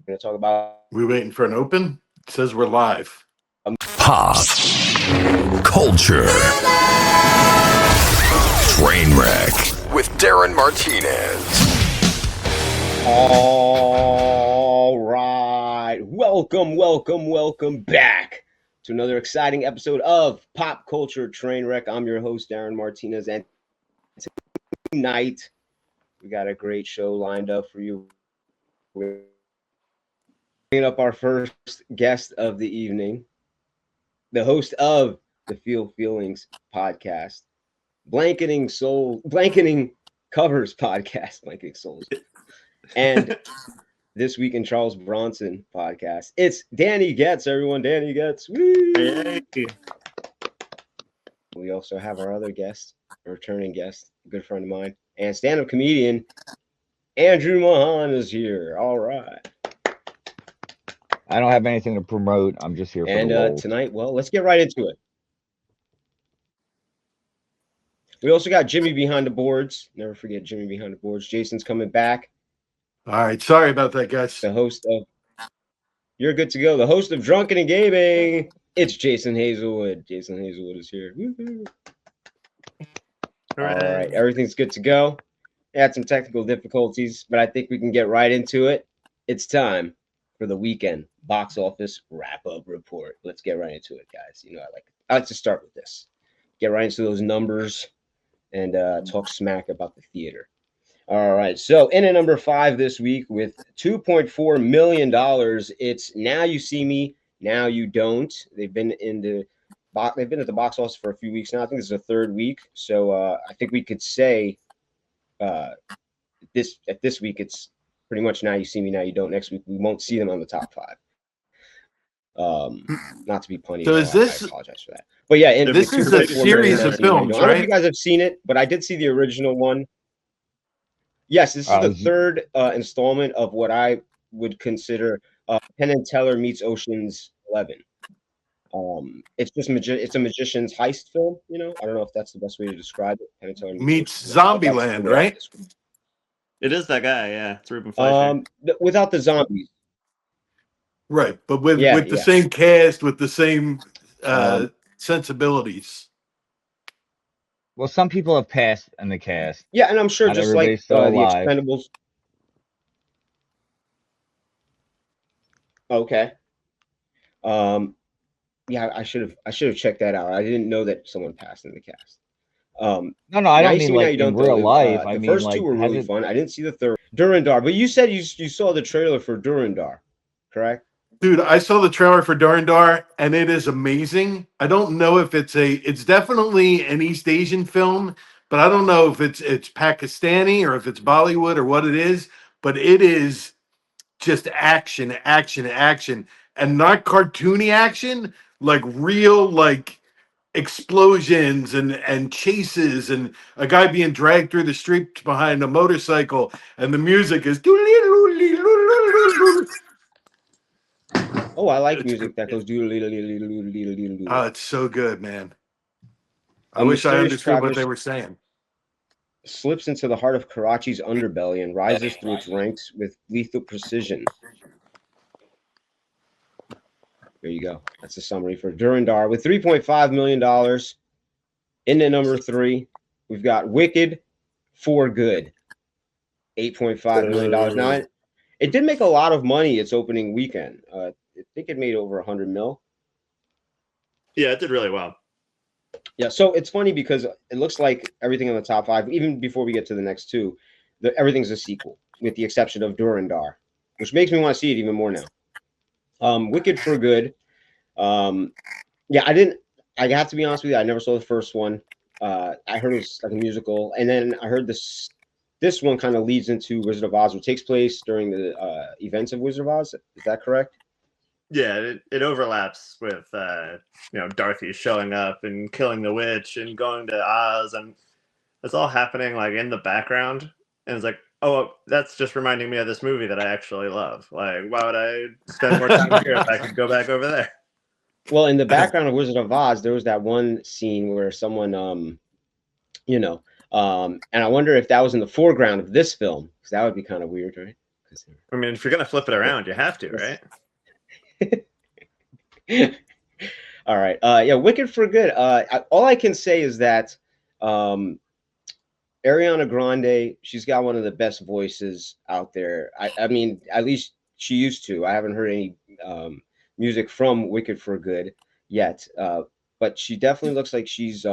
going to talk about. We waiting for an open? It says we're live. Pop Culture Train Rek with Darin Martinez. All right. Welcome back to another exciting episode of Pop Culture Train Rek. I'm your host, Darin Martinez, and tonight we got a great show lined up for you. We're bringing up our first guest of the evening, the host of the Feel Feelings podcast, Blanketing Covers podcast, Blanketing Souls, and This Week in Charles Bronson podcast. It's Danny Getz, everyone. Danny Getz. Woo! Hey. We also have our other guest, a returning guest, a good friend of mine, and stand-up comedian Andrew Mahon is here. All right. I don't have anything to promote. I'm just here for the roles. Tonight, well, let's get right into it. We also got Jimmy behind the boards. Never forget Jimmy behind the boards. Jason's coming back. All right. Sorry about that, guys. The host of You're Good to Go. The host of Drunken and Gaming. It's Jason Hazelwood. Jason Hazelwood is here. Woo-hoo. All right. Everything's good to go. Had some technical difficulties, but I think we can get right into it. It's time for the weekend box office wrap-up report. Let's get right into it, guys. You know, I like to start with this. Get right into those numbers and talk smack about the theater. All right. So in at number 5 this week with $2.4 million, it's Now You See Me, Now You Don't. They've been at the box office for a few weeks now. I think this is the third week. So I think we could say this week it's pretty much Now You See Me, Now You Don't. Next week we won't see them on the top 5. Not to be punny. So is this? I apologize for that. But yeah, and this is a series of films, I don't know if right? you guys have seen it, but I did see the original one. Yes, this is the third installment of what I would consider Penn and Teller meets Ocean's 11. It's just it's a magician's heist film. You know, I don't know if that's the best way to describe it. Penn and Teller meets Zombieland, right? It is that guy, yeah. It's Ruben Fleischer. Without the zombies. Right, but with the same cast, with the same sensibilities. Well, some people have passed in the cast. Yeah, and I'm sure Not just like the alive. Expendables. Okay. Yeah, I should have checked that out. I didn't know that someone passed in the cast. No, I don't mean like in real life. I the mean first like two were really fun. I didn't see the third. Durandar, but you said you saw the trailer for Durandar, correct? Dude, I saw the trailer for Durandar, and it is amazing. I don't know if it's definitely an East Asian film, but I don't know if it's Pakistani or if it's Bollywood or what it is, but it is just action, and not cartoony action, like real, like explosions and chases and a guy being dragged through the street behind a motorcycle, and the music is Oh, I like music that goes doodle. Oh, it's so good, man. I wish I understood what they were saying. Slips into the heart of Karachi's underbelly and rises through its ranks with lethal precision. There you go. That's a summary for Durandar. With $3.5 million. In at number 3, we've got Wicked for Good. $8.5 million. Now, it did make a lot of money its opening weekend. I think it made over 100 mil. Yeah, it did really well. Yeah, so it's funny because it looks like everything on the top 5, even before we get to the next 2, everything's a sequel, with the exception of Durandar, which makes me want to see it even more now. Wicked for Good. Yeah, I have to be honest with you, I never saw the first one. I heard it was like a musical, and then I heard this one kind of leads into Wizard of Oz, which takes place during the events of Wizard of Oz. Is that correct? Yeah, it overlaps with Dorothy showing up and killing the witch and going to Oz, and it's all happening like in the background. And it's like, oh, that's just reminding me of this movie that I actually love. Like, why would I spend more time here if I could go back over there? Well, in the background of Wizard of Oz, there was that one scene where someone, and I wonder if that was in the foreground of this film, because that would be kind of weird, right? I mean, if you're gonna flip it around, you have to, right? All right. Yeah, Wicked for Good. All I can say is that Ariana Grande, she's got one of the best voices out there. I mean, at least she used to. I haven't heard any music from Wicked for Good yet, but she definitely looks like she's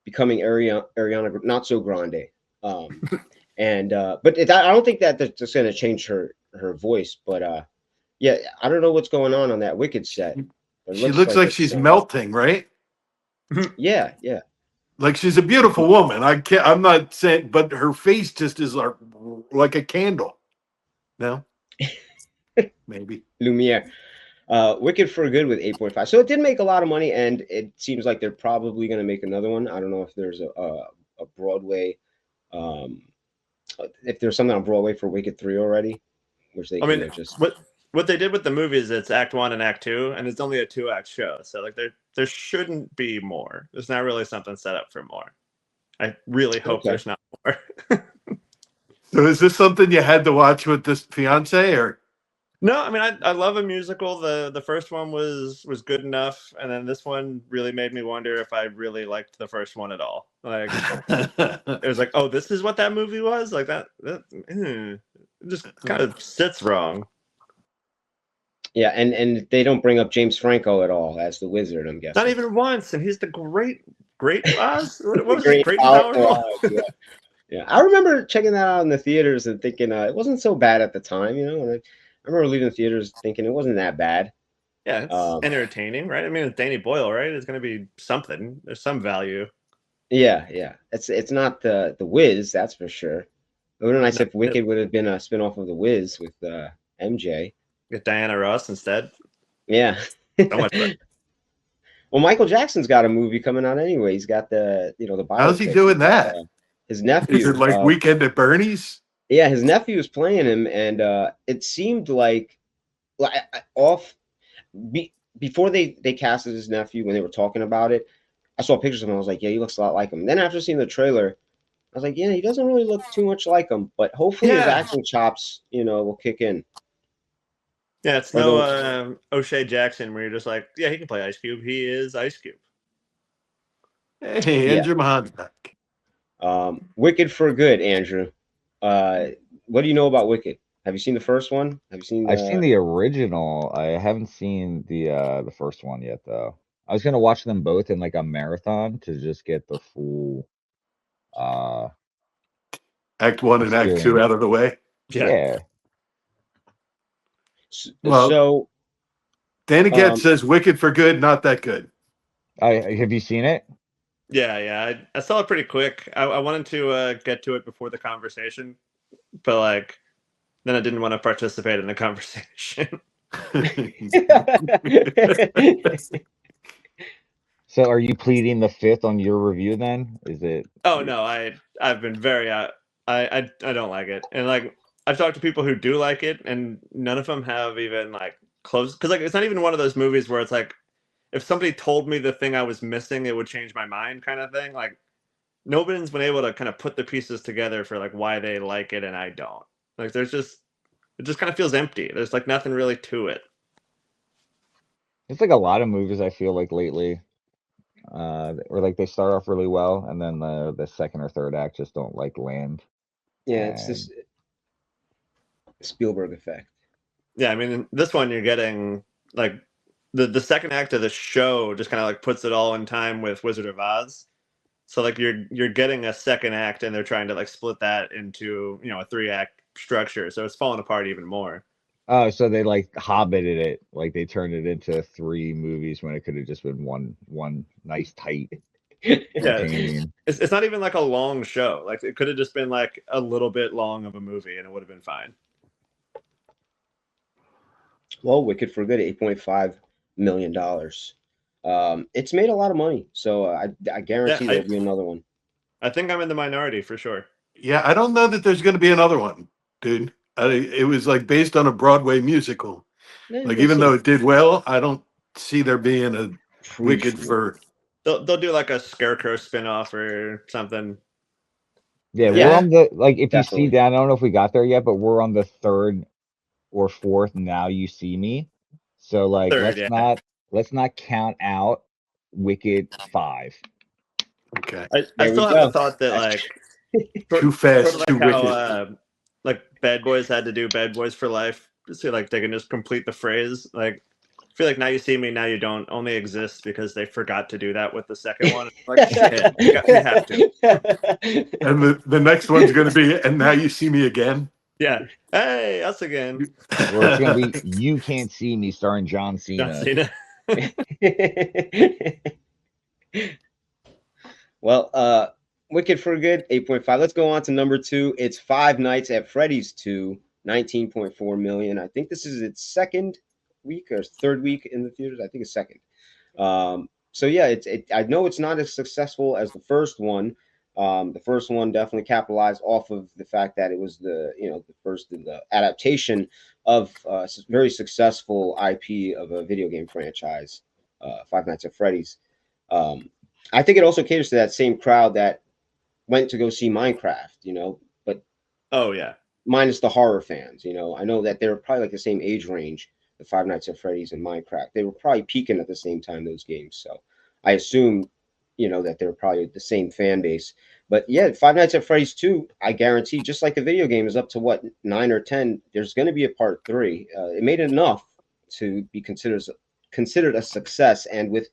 becoming Ariana, not so Grande. And but I don't think that that's going to change her voice. But yeah, I don't know what's going on that Wicked set. It She looks like she's melting, right? Yeah, yeah. Like she's a beautiful woman. I'm not saying, but her face just is like a candle. No, maybe Lumiere. Wicked for Good with 8.5. So it did make a lot of money, and it seems like they're probably going to make another one. I don't know if there's a Broadway, if there's something on Broadway for Wicked 3 already, which they just what they did with the movie is it's Act 1 and Act 2, and it's only a 2-act show. So like there shouldn't be more. There's not really something set up for more. I really hope there's not more. So is this something you had to watch with this fiance, or? No, I mean I love a musical. The first one was good enough, and then this one really made me wonder if I really liked the first one at all. Like it was like, oh, this is what that movie was? Like that it just kind of sits wrong. Yeah, and they don't bring up James Franco at all as the wizard, I'm guessing. Not even once, and he's the great Oz. What was it? Great Powerful? Yeah, I remember checking that out in the theaters and thinking it wasn't so bad at the time. You know, I remember leaving the theaters thinking it wasn't that bad. Yeah, it's entertaining, right? I mean, it's Danny Boyle, right? It's going to be something. There's some value. Yeah, yeah. It's not the Wiz, that's for sure. It would have been nice if Wicked would have been a spinoff of the Wiz with MJ. Get Diana Ross instead. Yeah. So much better. Well, Michael Jackson's got a movie coming out anyway. He's got the biopic. How's he doing that? His nephew. Is it like Weekend at Bernie's? Yeah, his nephew was playing him, and it seemed like before they casted his nephew, when they were talking about it, I saw pictures of him. I was like, yeah, he looks a lot like him. Then after seeing the trailer, I was like, yeah, he doesn't really look too much like him, but hopefully his acting chops, will kick in. Yeah, it's no O'Shea Jackson where you're just like, yeah, he can play Ice Cube. He is Ice Cube. Hey, Andrew Mahon's back. Wicked for Good, Andrew. What do you know about Wicked? Have you seen the first one? Have you seen? I've seen the original. I haven't seen the first one yet, though. I was gonna watch them both in like a marathon to just get the full Act 1 and Act 2 out of the way. Yeah. Well, so Danny Getz says Wicked for Good, not that good. Have you seen it? Yeah. I saw it pretty quick. I wanted to get to it before the conversation, but like then I didn't want to participate in the conversation. So are you pleading the fifth on your review then? Is it? Oh no, I've been very I don't like it, and like I've talked to people who do like it, and none of them have even like close, because like it's not even one of those movies where it's like if somebody told me the thing I was missing, it would change my mind kind of thing. Like nobody's been able to kind of put the pieces together for like why they like it and I don't. Like it just kind of feels empty. There's like nothing really to it. It's like a lot of movies I feel like lately, or like they start off really well and then the second or third act just don't like land. Yeah, it's this Spielberg effect. Yeah, I mean this one you're getting like the second act of the show just kind of like puts it all in time with Wizard of Oz. So like you're getting a second act and they're trying to like split that into, a 3-act structure. So it's falling apart even more. Oh, so they like hobbited it, like they turned it into 3 movies when it could have just been one nice tight. Yeah, it's not even like a long show. Like it could have just been like a little bit long of a movie and it would have been fine. Well, Wicked for Good, $8.5 million. It's made a lot of money, so I guarantee there'll be another one. I think I'm in the minority for sure. Yeah, I don't know that there's going to be another one, dude. It was like based on a Broadway musical. Like even though it did well, I don't see there being a Wicked for. They'll do like a Scarecrow spinoff or something. Yeah, Yeah. we're on the like. If you see Definitely. down, I don't know if we got there yet, but we're on the third or fourth. Now you see me. So like, Third, yeah. let's not count out Wicked 5. Okay. I There we still have the go. thought that That's Too sort fast, of like too how wicked. like Bad Boys had to do Bad Boys for Life, so like they can just complete the phrase. Like I feel like Now You See Me, Now You Don't only exists because they forgot to do that with the second one. Like shit, we have to. And the next one's going to be, and now you see me again. Yeah. Hey, us again. Or it's gonna be You Can't See Me, starring John John Cena. Cena. Well, Wicked for Good, 8.5. Let's go on to number 2. It's Five Nights at Freddy's 2, 19.4 million. I think this is its second week or third week in the theaters. I think it's second. So yeah, I know it's not as successful as the first one. The first one definitely capitalized off of the fact that it was the first in the adaptation of very successful IP of a video game franchise, Five Nights at Freddy's. I think it also caters to that same crowd that went to go see Minecraft, but Oh yeah. minus the horror fans. I know that they're probably like the same age range, the Five Nights at Freddy's and Minecraft. They were probably peaking at the same time, those games. So I assume, that they're probably the same fan base. But yeah, Five Nights at Freddy's 2, I guarantee, just like the video game is up to what, 9 or 10, there's going to be a part 3. It made enough to be considered a success. And with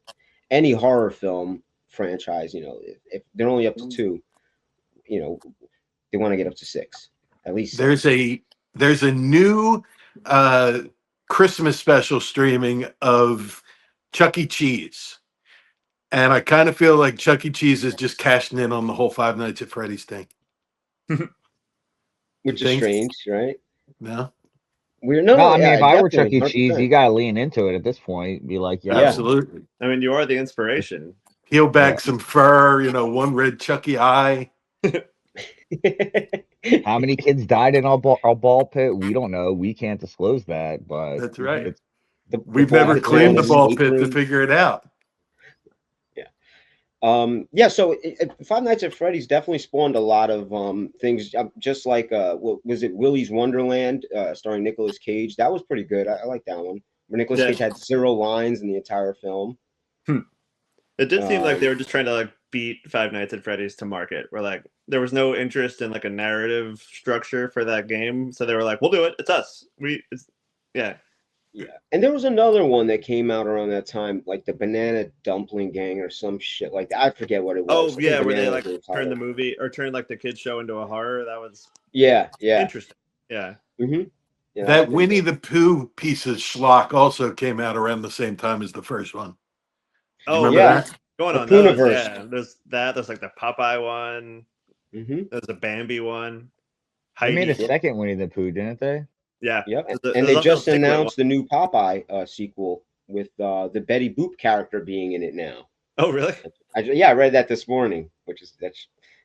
any horror film franchise, if they're only up to 2, they want to get up to 6, at least 6. There's a new Christmas special streaming of Chuck E. Cheese. And I kind of feel like Chuck E. Cheese is just cashing in on the whole Five Nights at Freddy's thing. Which You is think? strange, right? No? No, I mean, yeah, if I were Chuck definitely, E. Cheese, 100%. you gotta lean into it at this point. Be like, yo, Absolutely. I mean, you are the inspiration. Peel back Yeah. some fur, one red Chucky eye. how many kids died in our ball pit? We don't know. We can't disclose that, but That's right. it's We've ball never pit cleaned the villain ball escape pit to room. figure it out. So Five Nights at Freddy's definitely spawned a lot of things, just like what was it, Willy's Wonderland, starring Nicolas Cage. That was pretty good. I like that one, where Nicolas Cage had 0 lines in the entire film. It did seem like they were just trying to like beat Five Nights at Freddy's to market, where like there was no interest in like a narrative structure for that game, so they were like, "We'll do it. It's us. Yeah." And there was another one that came out around that time, like the Banana Dumpling Gang or some shit like that. I forget what it was. Oh I think yeah, where they Banana like was the turned the title. movie or turned like the kids show into a horror. That was Yeah. interesting. Yeah. Mm-hmm. Yeah, That Winnie the Pooh piece of schlock also came out around the same time as the first one. Do you remember that? Going The on those, Pooniverse. yeah. There's like the Popeye one. Mm-hmm. There's the Bambi one. they made a Heidi. second Winnie the Pooh, didn't they? Yeah. Yep. There's And they also just a Piglet announced one. the new Popeye sequel with the Betty Boop character being in it now. Oh really? I read that this morning, that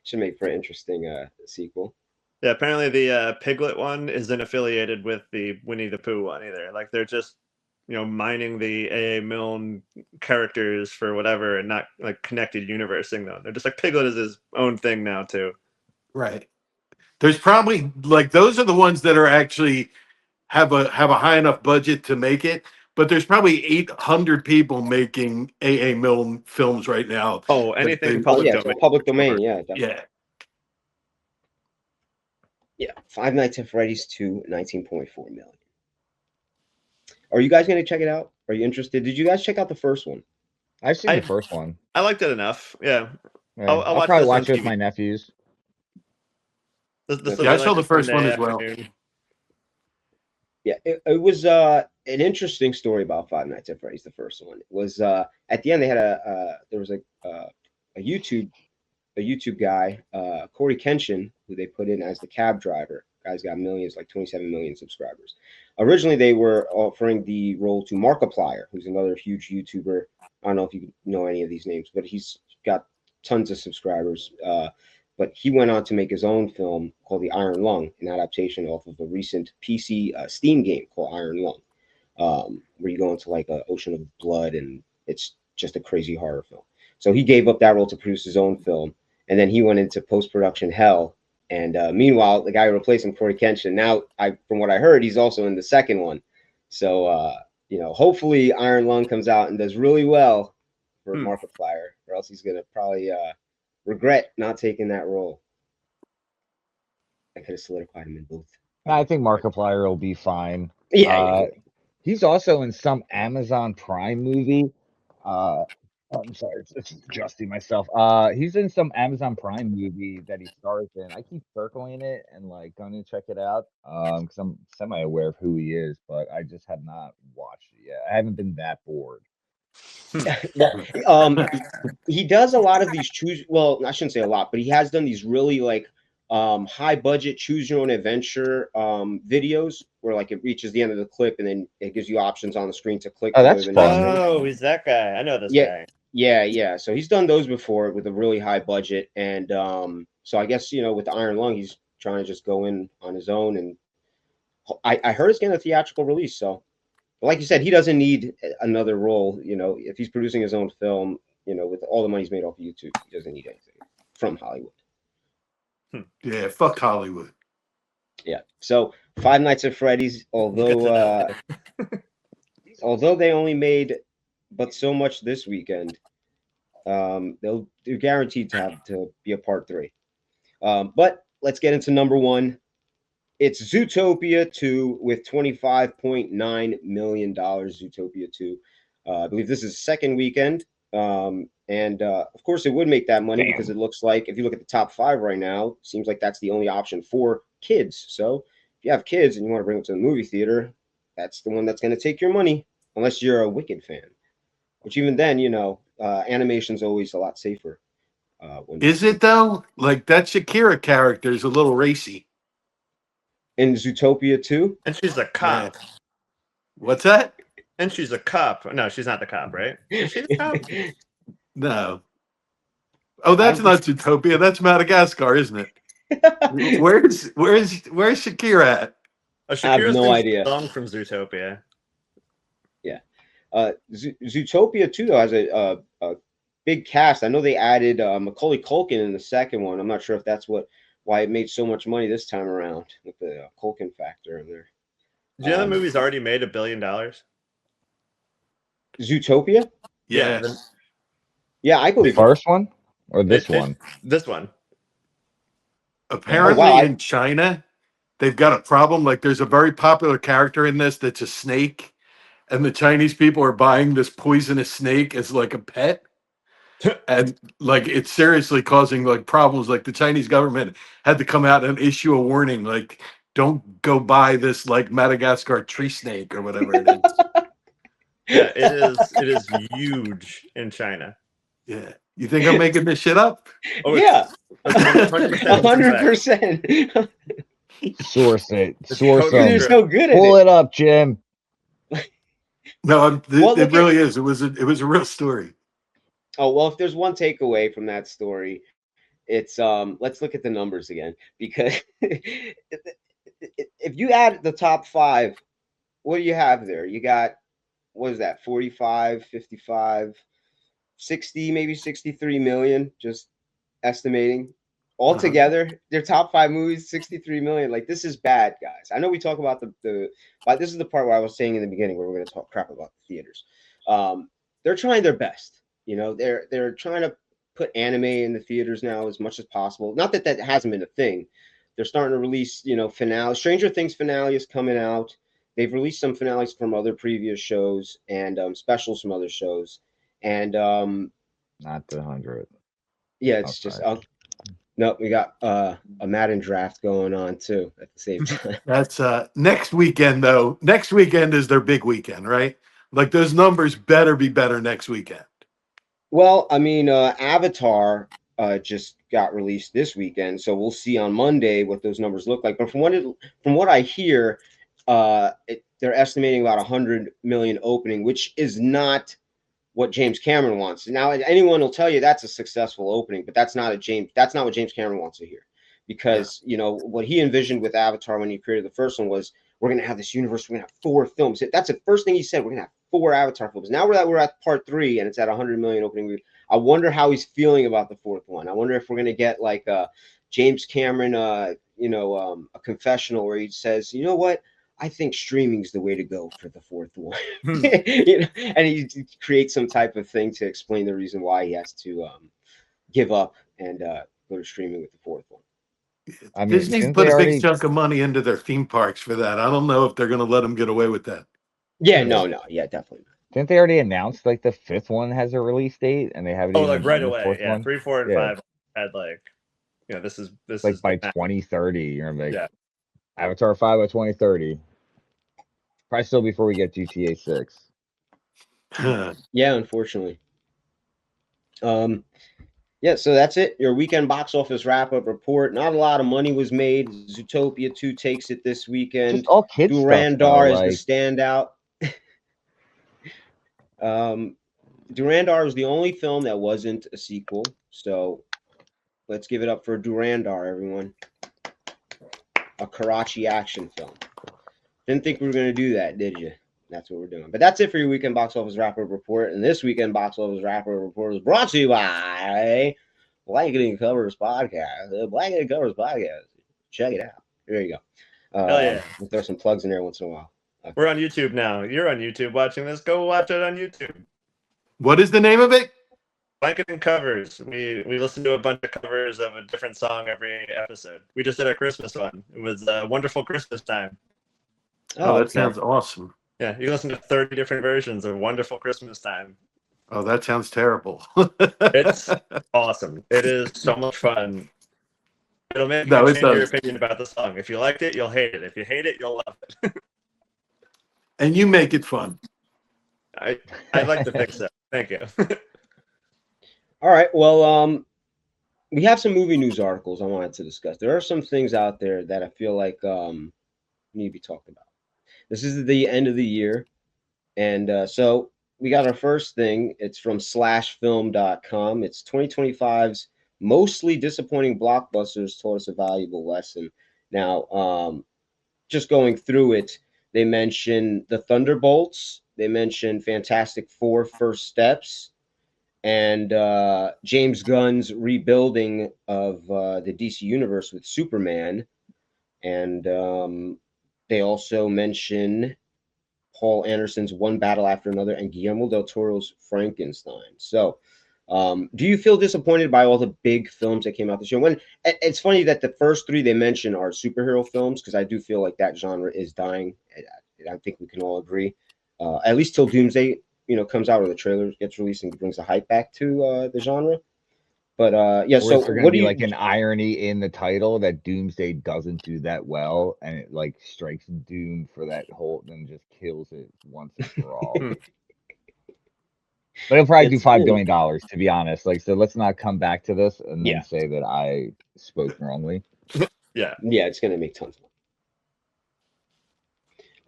should make for an interesting sequel. Yeah, apparently the Piglet one isn't affiliated with the Winnie the Pooh one either. Like they're just, mining the A.A. Milne characters for whatever and not like connected universing them. They're just like Piglet is his own thing now too. Right. There's probably like those are the ones that are actually have a high enough budget to make it, but there's probably 800 people making A.A. Milne films right now. Oh, anything public it's domain. public domain, yeah, definitely. Yeah. Yeah, Five Nights at Freddy's 2, 19.4 million. Are you guys going to check it out? Are you interested? Did you guys check out the first one? I've seen the first one. I liked it enough. Yeah. Yeah, I'll I'll probably watch this it on with my nephews. This Yeah, I saw the first one as well. Yeah, it was an interesting story about Five Nights at Freddy's. The first one, it was at the end they had there was a YouTube guy, Corey Kenshin, who they put in as the cab driver. Guy's got millions, like 27 million subscribers. Originally, they were offering the role to Markiplier, who's another huge YouTuber. I don't know if you know any of these names, but he's got tons of subscribers. But he went on to make his own film called The Iron Lung, an adaptation off of a recent PC Steam game called Iron Lung, where you go into like an ocean of blood, and it's just a crazy horror film. So he gave up that role to produce his own film, and then he went into post-production hell And meanwhile, the guy replacing Corey Kenshin, now, from what I heard, he's also in the second one. So, hopefully Iron Lung comes out and does really well for Markiplier, or else he's going to probably regret not taking that role. I could have solidified him in both. I think Markiplier will be fine. Yeah. He's also in some Amazon Prime movie. I'm sorry, it's adjusting myself. He's in some Amazon Prime movie that he stars in. I keep circling it and going to check it out. Because I'm semi-aware of who he is, but I just have not watched it yet. I haven't been that bored. He does a lot of these well, I shouldn't say a lot, but he has done these really high budget choose your own adventure videos where it reaches the end of the clip and then it gives you options on the screen to click. Oh, that's fun. Oh, he's that guy. I know this guy. Yeah. So he's done those before with a really high budget, and so I guess with the Iron Lung, he's trying to just go in on his own, and I heard it's getting a theatrical release. So, like you said, he doesn't need another role. If he's producing his own film, with all the money he's made off of YouTube, he doesn't need anything from Hollywood. Yeah, fuck Hollywood. Yeah. So Five Nights at Freddy's, although they only made but so much this weekend, they're guaranteed to be a part 3. But let's get into number 1. It's Zootopia 2 with $25.9 million. Zootopia 2. I believe this is second weekend. And of course, it would make that money because it looks like if you look at the top 5 right now, it seems like that's the only option for kids. So if you have kids and you want to bring them to the movie theater, that's the one that's going to take your money, unless you're a Wicked fan. Which even then, animation's always a lot safer. Is it though? That Shakira character is a little racy. In Zootopia 2? And she's a cop. Yeah. What's that? And she's a cop. No, she's not the cop, right? Is she the cop? No. Oh, that's not Zootopia. That's Madagascar, isn't it? Where's Shakira at? Shakira I have no idea. Song from Zootopia. Yeah. Zootopia 2 though has a big cast. I know they added Macaulay Culkin in the second one. I'm not sure if that's why it made so much money this time around with the Culkin factor in there. Do you know the movie's already made $1 billion? Zootopia? Yeah. Yeah, I believe the first one or this one. This one. Apparently in China, they've got a problem. There's a very popular character in this that's a snake, and the Chinese people are buying this poisonous snake as a pet. And it's seriously causing problems. The Chinese government had to come out and issue a warning, don't go buy this Madagascar tree snake or whatever it is. Yeah, it is huge in China. Yeah. You think I'm making this shit up? Oh, yeah. 100%. Source it. You're so good at Pull it up, Jim. No, it really is. It was a real story. Oh, well, if there's one takeaway from that story, it's let's look at the numbers again, because if you add the top 5, what do you have there? You got, what is that, 45, 55, 60, maybe 63 million, just estimating. Altogether, their top 5 movies, 63 million. This is bad, guys. I know we talk about but this is the part where I was saying in the beginning where we're going to talk crap about the theaters. They're trying their best. They're trying to put anime in the theaters now as much as possible. Not that hasn't been a thing. They're starting to release, finale. Stranger Things finale is coming out. They've released some finales from other previous shows and specials from other shows. And not the 100. Yeah, it's just no. We got a Madden draft going on too at the same time. That's next weekend though. Next weekend is their big weekend, right? Those numbers better be better next weekend. Well, I mean, Avatar just got released this weekend, so we'll see on Monday what those numbers look like. But from what I hear, they're estimating about 100 million opening, which is not what James Cameron wants. Now, anyone will tell you that's a successful opening, but that's not what James Cameron wants to hear, because what he envisioned with Avatar when he created the first one was, we're going to have this universe, we're going to have 4 films. That's the first thing he said. We're going to have 4 Avatar films. Now we're at part 3 and it's at 100 million opening. I wonder how he's feeling about the 4th one. I wonder if we're going to get James Cameron, a confessional where he says, you know what? I think streaming is the way to go for the fourth one. And he creates some type of thing to explain the reason why he has to give up and go to streaming with the fourth one. I mean, Disney's didn't put they a big already? chunk of money into their theme parks for that. I don't know if they're going to let them get away with that. Yeah, no, yeah, definitely not. Didn't they already announce like the fifth one has a release date, and they haven't even like right done the away. fourth Yeah, one? 3, 4, and Yeah. 5 had like, this is Like by the 2030, you're like Yeah. Avatar 5 by 2030. Probably still before we get GTA 6. Yeah, unfortunately. Yeah, so that's it. Your weekend box office wrap-up report. Not a lot of money was made. Zootopia 2 takes it this weekend. Just all kids stuff. Durandar Like, is the standout. Durandar was the only film that wasn't a sequel. So let's give it up for Durandar, everyone. A Karachi action film. Didn't think we were going to do that, did you? That's what we're doing. But that's it for your weekend box office wrap-up report. And this weekend box office wrap-up report is brought to you by Blanketing Covers Podcast. The Blanketing Covers Podcast. Check it out. There you go. Hell yeah. We'll throw some plugs in there once in a while. Okay. We're on YouTube now. You're on YouTube watching this. Go watch it on YouTube. What is the name of it? Blanketing Covers. We listen to a bunch of covers of a different song every episode. We just did our Christmas one. It was a wonderful Christmas time. Oh, that okay. sounds awesome. Yeah, you listen to 30 different versions of Wonderful Christmas Time. Oh, that sounds terrible. It's awesome. It is so much fun. It'll make you change your opinion about the song. If you liked it, you'll hate it. If you hate it, you'll love it. And you make it fun. I'd like to think so. Thank you. All right. Well, we have some movie news articles I wanted to discuss. There are some things out there that I feel like need to be talked about. This is the end of the year. And so we got our first thing. It's from slashfilm.com. It's 2025's mostly disappointing blockbusters taught us a valuable lesson. Now, just going through it, they mention The Thunderbolts. They mention Fantastic Four First Steps. And James Gunn's rebuilding of the DC Universe with Superman. And they also mention Paul Anderson's One Battle After Another and Guillermo del Toro's Frankenstein. So do you feel disappointed by all the big films that came out this year? When it's funny that the first three they mention are superhero films, because I do feel like that genre is dying. I think we can all agree, at least till Doomsday comes out or the trailer gets released and brings the hype back to the genre. But yeah, so what do you like an irony in the title that Doomsday doesn't do that well, and it like strikes doom for that whole, then just kills it once and for all. But it'll probably do $5 billion, to be honest. Like, so let's not come back to this and then say that I spoke wrongly. Yeah, it's gonna make tons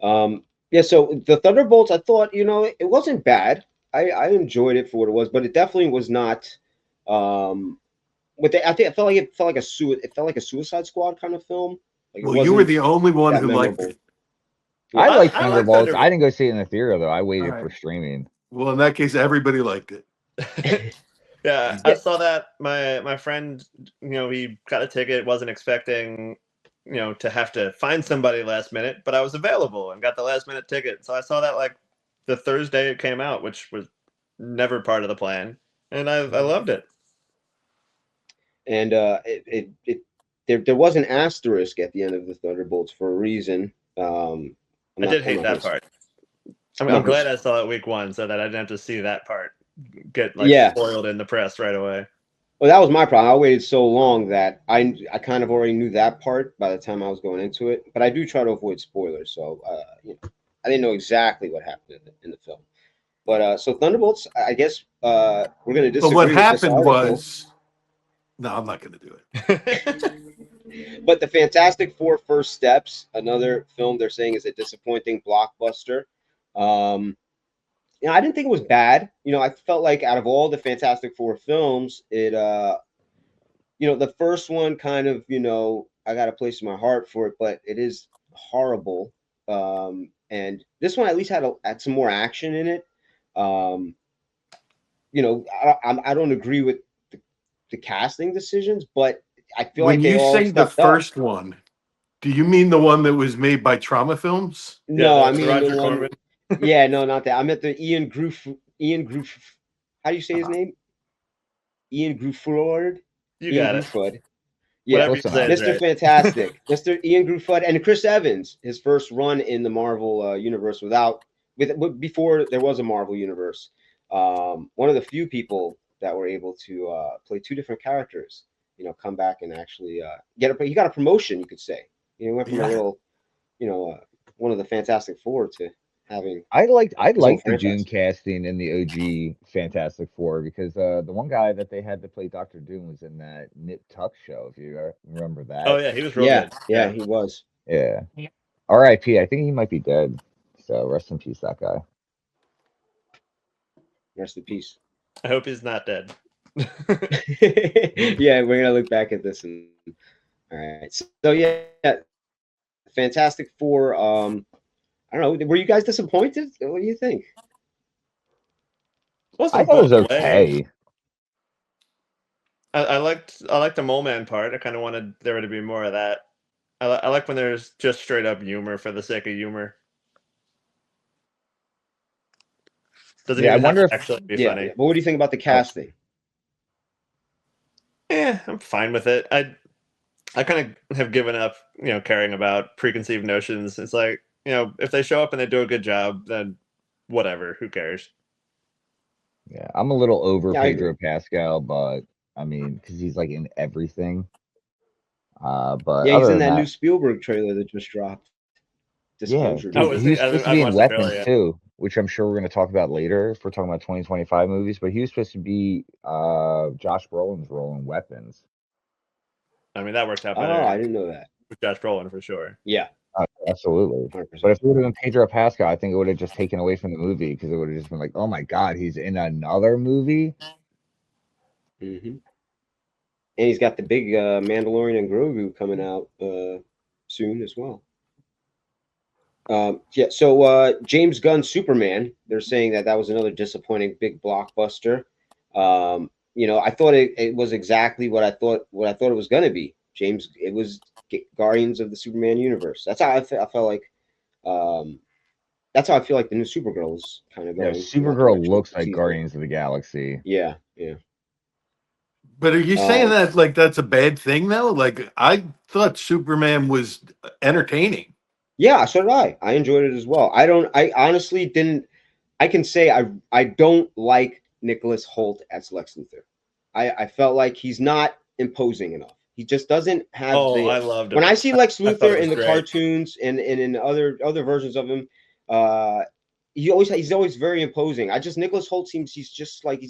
of money. Yeah, so the Thunderbolts, I thought, it wasn't bad. I enjoyed it for what it was, but it definitely was not. I think it felt like a Suicide Squad kind of film. Like, well, you were the only one who liked it. I like Thunderbolts. I didn't go see it in the theater though. I waited for streaming. Well, in that case, everybody liked it. Yeah, I saw that. My friend, he got a ticket, wasn't expecting, to have to find somebody last minute, but I was available and got the last minute ticket. So I saw that like the Thursday it came out, which was never part of the plan, and I loved it. And there was an asterisk at the end of the Thunderbolts for a reason. I did hate that part. I'm glad I saw it week one so that I didn't have to see that part get spoiled in the press right away. Well, that was my problem. I waited so long that I kind of already knew that part by the time I was going into it. But I do try to avoid spoilers, so I didn't know exactly what happened in the film. But so Thunderbolts, I guess we're going to disagree. But what happened was, no, I'm not going to do it. But the Fantastic Four First Steps, another film they're saying is a disappointing blockbuster. I didn't think it was bad. I felt like out of all the Fantastic Four films, it the first one kind of, I got a place in my heart for it, but it is horrible. And this one at least had some more action in it. I don't agree with the casting decisions, but I feel When like they you all say the stepped up. first one, do you mean the one that was made by Trauma Films? No, I the mean Roger the one. Corman. Yeah, no, not that. I meant the Ian Groof. Ian Groof. How do you say his name? Ian Gruffudd. You Ian got it. Gruffudd. Yeah, Whatever you Close say is Mr. right. Fantastic, Mr. Ian Gruffudd, and Chris Evans, his first run in the Marvel universe before there was a Marvel universe. One of the few people that were able to play two different characters. Come back and actually he got a promotion, you could say. Went from a Yeah. little, one of the Fantastic Four to having I liked his own the Doom franchise. casting in the OG Fantastic Four because the one guy that they had to play Doctor Doom was in that Nip Tuck show. If you remember that. Oh yeah, he was real Yeah, good. yeah, he was. Yeah. R.I.P. I think he might be dead. So rest in peace, that guy. Rest in peace. I hope he's not dead. Yeah, we're gonna look back at this and all right. So yeah, Fantastic Four. I don't know. Were you guys disappointed? What do you think? I Wasn't thought it was blown away. okay. I liked the mole man part. I kind of wanted there to be more of that. I like when there's just straight up humor for the sake of humor. Doesn't Yeah, I even have wonder to if actually be Yeah, funny. yeah. But what do you think about the casting? I'm fine with it. I kind of have given up, caring about preconceived notions. It's like, if they show up and they do a good job, then whatever, who cares? yeah, I'm a little over Yeah, I Pedro agree. Pascal, but I mean, because he's like in everything. But Yeah, he's other in than that new that, Spielberg trailer that just dropped. yeah, Disclosure. Oh, dude, is he he? was I supposed to haven't be in watched the trailer Weapons yet. too, which I'm sure we're going to talk about later if we're talking about 2025 movies. But he was supposed to be Josh Brolin's role in Weapons. I mean, that worked out Oh, better I didn't know that. with Josh Brolin for sure. Yeah, Absolutely. 100%. But if it would have been Pedro Pascal, I think it would have just taken away from the movie because it would have just been like, oh my God, he's in another movie. And he's got the big Mandalorian and Grogu coming out soon as well. Yeah, so James Gunn's Superman, they're saying that was another disappointing big blockbuster. I thought it was exactly what I thought it was going to be. It was Guardians of the Superman universe. That's how I felt like. That's how I feel like the new Supergirl is kind of Yeah, going in that Supergirl direction. looks like Teaser. Guardians of the Galaxy. Yeah, yeah. But are you saying that like that's a bad thing though? Like I thought Superman was entertaining. Yeah, so did I. I enjoyed it as well. I honestly didn't. I can say I don't like Nicholas Hoult as Lex Luthor. I felt like he's not imposing enough. He just doesn't have Oh, the. I loved When him. I see Lex I thought it Luthor in was the great. cartoons and in other versions of him, he's always very imposing. Nicholas Hoult he's just like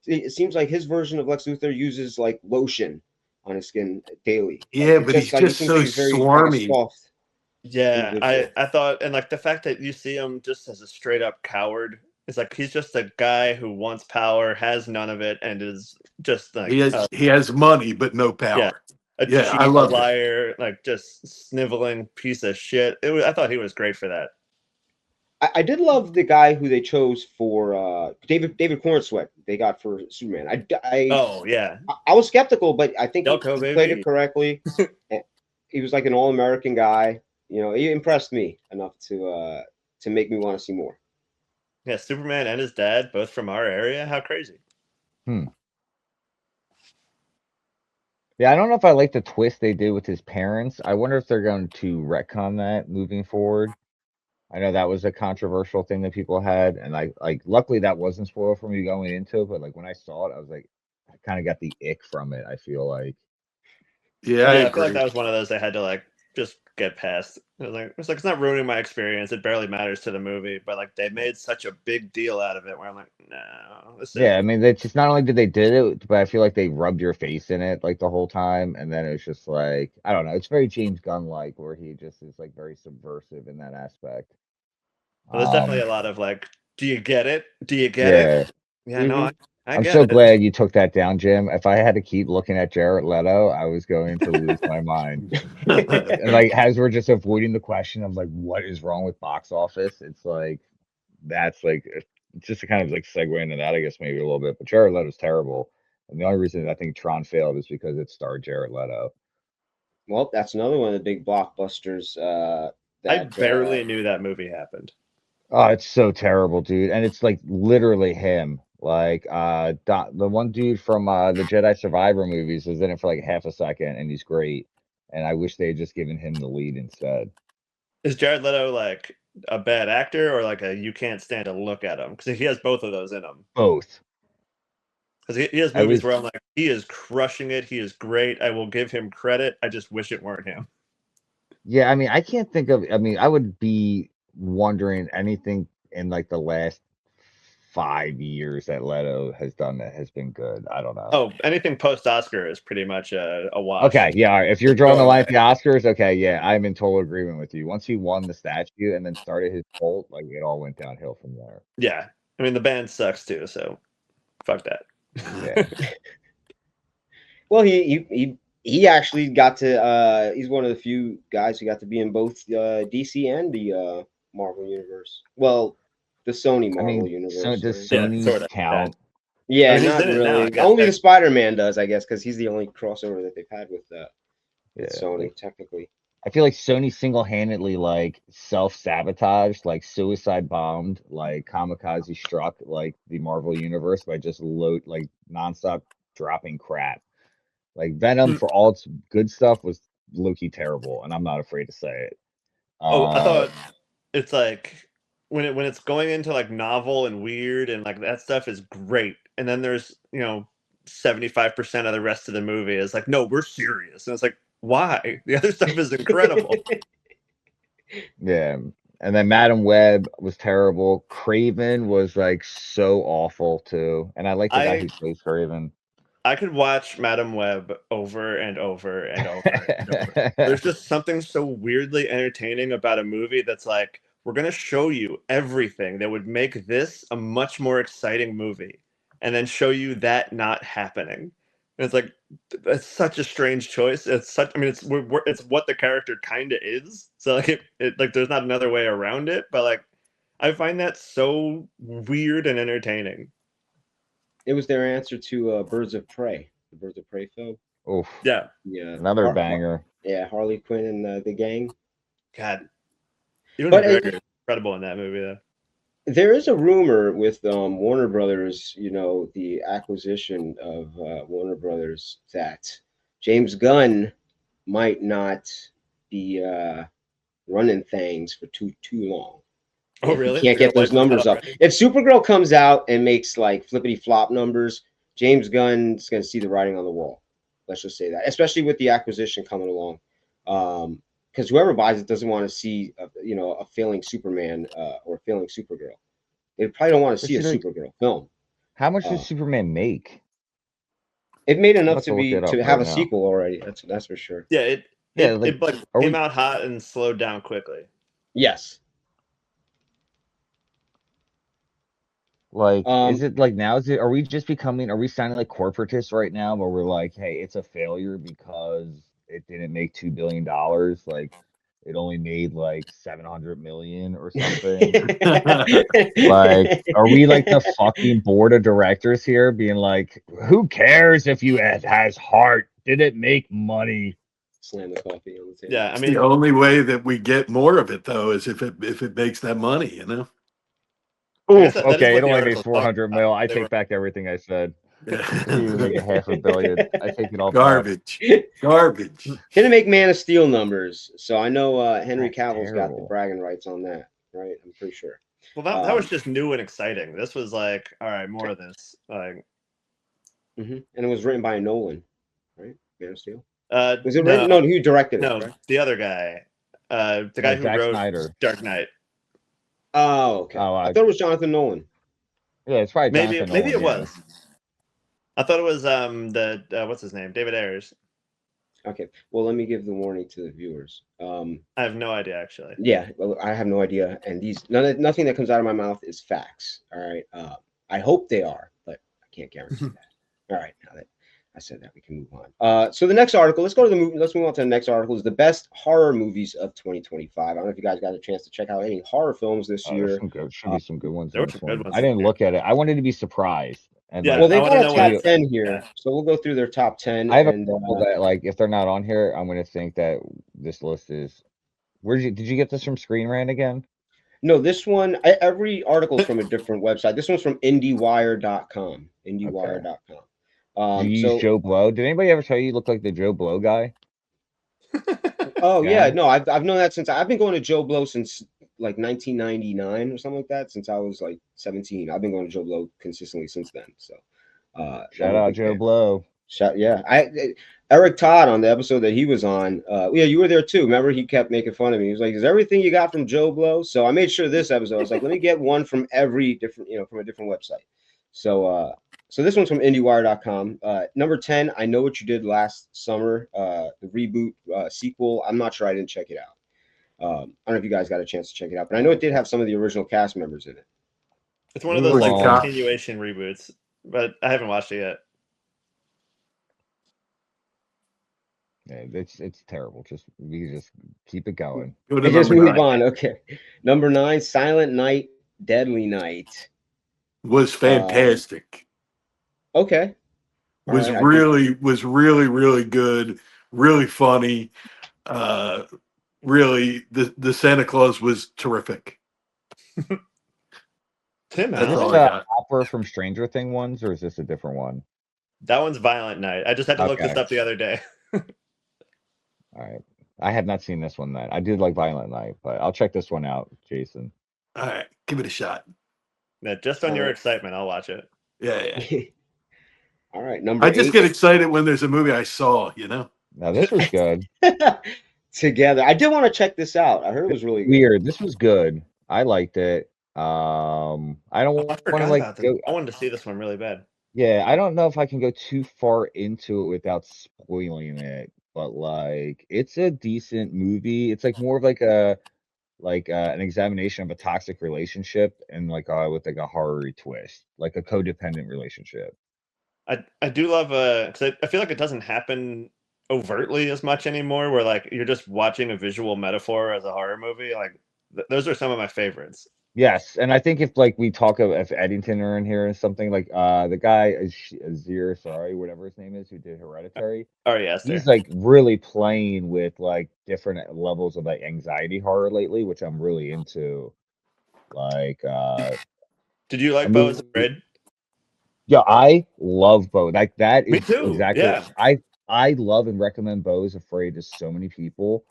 it seems like his version of Lex Luthor uses like lotion on his skin daily. Yeah, It's but he's just like he just seems so like he's very like a swarmy. soft Yeah, individual. I thought, and like the fact that you see him just as a straight up coward is like he's just a guy who wants power, has none of it, and is just like He has money but no power. a Yeah, cheap I loved it. liar, like just sniveling piece of shit. I thought he was great for that. I did love the guy who they chose for David Cornsweet they got for Superman. Oh yeah, I was skeptical, but I think he Delco played it baby. correctly. He was like an all-American guy. He impressed me enough to make me want to see more. Yeah, Superman and his dad both from our area. How crazy! Yeah, I don't know if I like the twist they did with his parents. I wonder if they're going to retcon that moving forward. I know that was a controversial thing that people had, and luckily that wasn't spoiled for me going into it. But like when I saw it, I was like, I kind of got the ick from it. I feel like. Yeah, I I feel like agree. that was one of those they had to like just get past. It's like it's not ruining my experience. It barely matters to the movie, but like they made such a big deal out of it. Where I'm like, no, this is. Yeah, I mean, it's just not only did they did it, but I feel like they rubbed your face in it like the whole time, and then it's just like I don't know. It's very James Gunn like, where he just is like very subversive in that aspect. Well, there's definitely a lot of like, do you get it? Do you get Yeah. it? Yeah, no, I I'm get so it. glad you took that down, Jim. If I had to keep looking at Jared Leto, I was going to lose my mind. And like, as we're just avoiding the question of like, what is wrong with box office? It's like, that's like, it's just to kind of like segue into that, I guess maybe a little bit. But Jared Leto's terrible. And the only reason I think Tron failed is because it starred Jared Leto. Well, that's another one of the big blockbusters. I barely knew that movie happened. Oh, it's so terrible, dude. And it's like literally him. Like the one dude from the Jedi Survivor movies was in it for like half a second, and he's great. And I wish they had just given him the lead instead. Is Jared Leto like a bad actor or like a you can't stand to look at him? Because he has both of those in him. Both. Because he has movies where I'm like, he is crushing it. He is great. I will give him credit. I just wish it weren't him. Yeah, I mean, I can't think of. I mean, I would be wondering anything in like the last 5 years that Leto has done that has been good. I don't know. Oh, anything post Oscar is pretty much a wash. Okay, yeah. All right. If you're drawing the line at the Oscars, okay, yeah, I'm in total agreement with you. Once he won the statue and then started his cult, like it all went downhill from there. Yeah, I mean the band sucks too, so fuck that. Yeah. Well, he actually got to. He's one of the few guys who got to be in both DC and the Marvel universe. Well, the Sony Marvel universe. So does Yeah, Sony sort of. count? Yeah, I mean, he's not in it now, really. I guess, Only right? the Spider-Man does, I guess, because he's the only crossover that they've had with Yeah. Sony, technically. I feel like Sony single-handedly like self-sabotaged, like suicide bombed, like kamikaze struck like the Marvel universe by just like nonstop dropping crap. Like Venom, for all its good stuff, was low-key terrible, and I'm not afraid to say it. I thought it's like when it's going into like novel and weird and like that stuff is great, and then there's 75% of the rest of the movie is like, no, we're serious, and it's like, why? The other stuff is incredible. Yeah. And then Madam Web was terrible. Craven was like so awful too. And I like the guy who plays Craven. I could watch Madam Web over and over and over and over. There's just something so weirdly entertaining about a movie that's like, we're going to show you everything that would make this a much more exciting movie, and then show you that not happening. And it's like, that's such a strange choice. It's such, I mean, it's what the character kind of is. So like, it like, there's not another way around it. But like, I find that so weird and entertaining. It was their answer to Birds of Prey, the Birds of Prey film. Oof. Yeah. Another banger. Yeah, Harley Quinn and the gang. God. Ewan McGregor is incredible in that movie, though. There is a rumor with Warner Brothers, the acquisition of Warner Brothers, that James Gunn might not be running things for too long. Oh, really? He can't get those numbers up. If Supergirl comes out and makes like flippity flop numbers, James Gunn's going to see the writing on the wall. Let's just say that, especially with the acquisition coming along. Because whoever buys it doesn't want to see, a failing Superman or failing Supergirl. They probably don't want to see a Supergirl film. How much does Superman make? It made enough to have a sequel already. That's for sure. Yeah, it came out hot and slowed down quickly. Yes. Like, is it like now? Are we sounding like corporatists right now, where we're like, hey, it's a failure because it didn't make $2 billion? Like, it only made like 700 million or something. Like, are we like the fucking board of directors here being like, who cares if it has heart? Did it make money? Slam the coffee on the table. Yeah, I mean, the only way that we get more of it though is if it makes that money, Oof, okay, it only makes 400 mil. I take back everything I said. Yeah. You make $500 million. I take it all Garbage. Garbage. Gonna make Man of Steel numbers. So I know Henry Cavill's got the bragging rights on that, right? I'm pretty sure. Well, that was just new and exciting. This was like, all right, more of this. Like, and it was written by Nolan, right? Man of Steel. Was it written? No, who directed it? No, right? the other guy, the guy who Zack wrote Snyder. Dark Knight. Oh, okay. I thought it was Jonathan Nolan. Yeah, it's probably maybe Jonathan it Nolan, was. I thought it was what's his name, David Ayers. Okay, well, let me give the warning to the viewers. I have no idea, actually. Yeah, well, I have no idea, and nothing that comes out of my mouth is facts. All right, I hope they are, but I can't guarantee that. All right, now that I said that, we can move on. So the next article, let's move on to the next article, is the best horror movies of 2025. I don't know if you guys got a chance to check out any horror films this year. Should be some good ones. There were some good ones. I didn't look at it. I wanted to be surprised. And Yeah, Well, I they've wanna got know a what top it's 10 here, yeah. so we'll go through their top 10. I have a And couple that like if they're not on here, I'm gonna think that this list is. Did you get this from Screen Rant again? no, this one, every article is from a different website. This one's from IndieWire.com. IndieWire.com. Do you use So, Joe Blow? Did anybody ever tell you look like the Joe Blow guy? oh yeah, Yeah. no, I've known that since I've been going to Joe Blow since like 1999 or something like that. Since I was like 17, I've been going to Joe Blow consistently since then. So, Shout I'm a out big Joe fan. Blow. Yeah, Eric Todd on the episode that he was on. Yeah, you were there too. Remember, he kept making fun of me. He was like, "Is everything you got from Joe Blow?" So I made sure this episode, I was like, "Let me get one from every different, from a different website." So this one's from IndieWire.com. Number 10, I Know What You Did Last Summer, the reboot sequel. I'm not sure. I didn't check it out. I don't know if you guys got a chance to check it out, but I know it did have some of the original cast members in it. It's one of Move those like along. continuation reboots, but I haven't watched it yet. Yeah, it's terrible. We just keep it going. Go to And just number move 9. on. Okay. Number 9, Silent Night, Deadly Night. Was fantastic. Okay. All Was right. I think really good, really funny. Really, the Santa Claus was terrific. Tim That's Is all this I Allen. got. Hopper from Stranger Thing ones, or is this a different one? That one's Violent Night. I just had to look this Okay. up the other day. All right. I have not seen this one then. I did like Violent Night, but I'll check this one out, Jason. All right, give it a shot. Yeah, just on All your right. excitement, I'll watch it. Yeah. All right. Number I just 8. get excited when there's a movie I saw. Now this was good. Together. I did want to check this out. I heard it was really good. Weird. This was good. I liked it. I don't Oh, I want to forgot like about this. go. I wanted to see this one really bad. Yeah, I don't know if I can go too far into it without spoiling it, but like it's a decent movie. It's like more of like an examination of a toxic relationship and like with like a horror twist, like a codependent relationship. I do love because I feel like it doesn't happen overtly as much anymore. Where like you're just watching a visual metaphor as a horror movie. Like those are some of my favorites. Yes, and I think if like we talk of if Eddington are in here and something like the guy Azir, sorry, whatever his name is, who did Hereditary, Ari Aster. he's like really playing with like different levels of like anxiety horror lately, which I'm really into. Like Did you like a Bo is movie, Afraid? yeah, I love Bo. Like that Me is too. exactly Yeah. I love and recommend Bo is Afraid to so many people.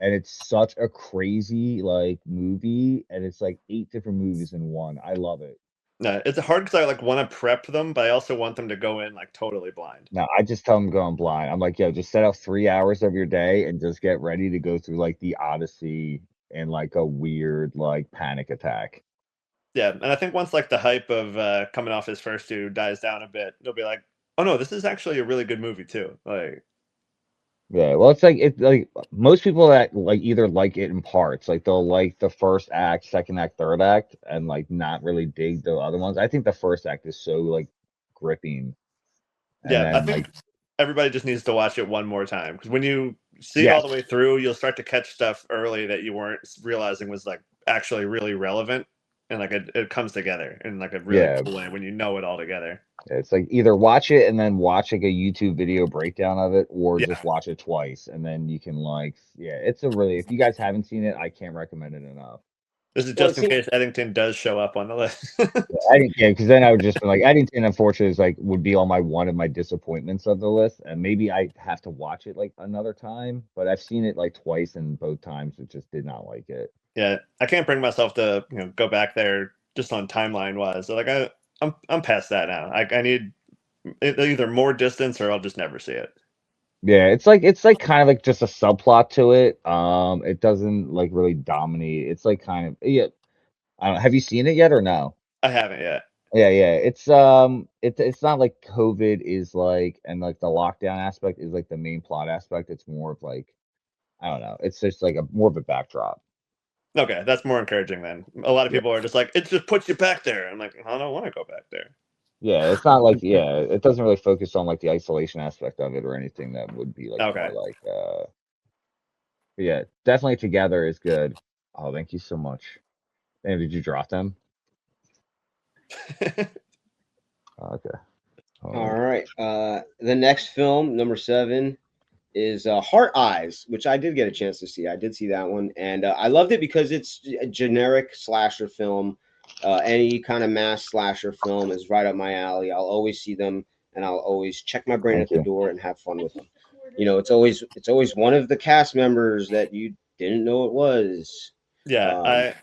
And it's such a crazy like movie, and it's like 8 different movies in one. I love it. No, it's hard because I like want to prep them, but I also want them to go in like totally blind. No, I just tell them going blind. I'm like, yo, just set out 3 hours of your day and just get ready to go through like the Odyssey and like a weird like panic attack. Yeah, and I think once like the hype of coming off his first two dies down a bit, they'll be like, "Oh no, this is actually a really good movie too." Like, Yeah, well, it's like most people that like either like it in parts, like they'll like the first act, second act, third act, and like not really dig the other ones. I think the first act is so like gripping, and yeah, I then like think everybody just needs to watch it one more time because when you see it all yes, the way through, you'll start to catch stuff early that you weren't realizing was like actually really relevant, and like it comes together in like a really yeah, cool way when you know it all together. it's like either watch it and then watch like a YouTube video breakdown of it, or Yeah, just watch it twice, and then you can like, yeah, it's a really if you guys haven't seen it, I can't recommend it enough. this is Well, just in case Eddington does show up on the list. Yeah, because then I would just be like Eddington, unfortunately, is like would be on my one of my disappointments of the list, and maybe I have to watch it like another time. But I've seen it like twice, and both times it just did not like it. Yeah, I can't bring myself to go back there just on timeline wise. So like I'm past that now. I need either more distance or I'll just never see it. Yeah, it's like kind of like just a subplot to it. It doesn't like really dominate. It's like kind of yeah. I don't, have you seen it yet or no? I haven't yet. Yeah. It's not like COVID is like and like the lockdown aspect is like the main plot aspect. It's more of like I don't know. It's just like a more of a backdrop. Okay, that's more encouraging then. A lot of Yeah. people are just like, it just puts you back there. I'm like, I don't want to go back there. Yeah, it's not like yeah, it doesn't really focus on like the isolation aspect of it or anything that would be like Okay. more like but yeah, definitely Together is good. Oh, thank you so much. And did you drop them? Okay. All right. The next film, number 7, is Heart Eyes, which I did get a chance to see. I did see that one, and I loved it because it's a generic slasher film. Any kind of mass slasher film is right up my alley. I'll always see them, and I'll always check my brain Thank at the you. door and have fun with them. You know, it's always one of the cast members that you didn't know it was. Yeah,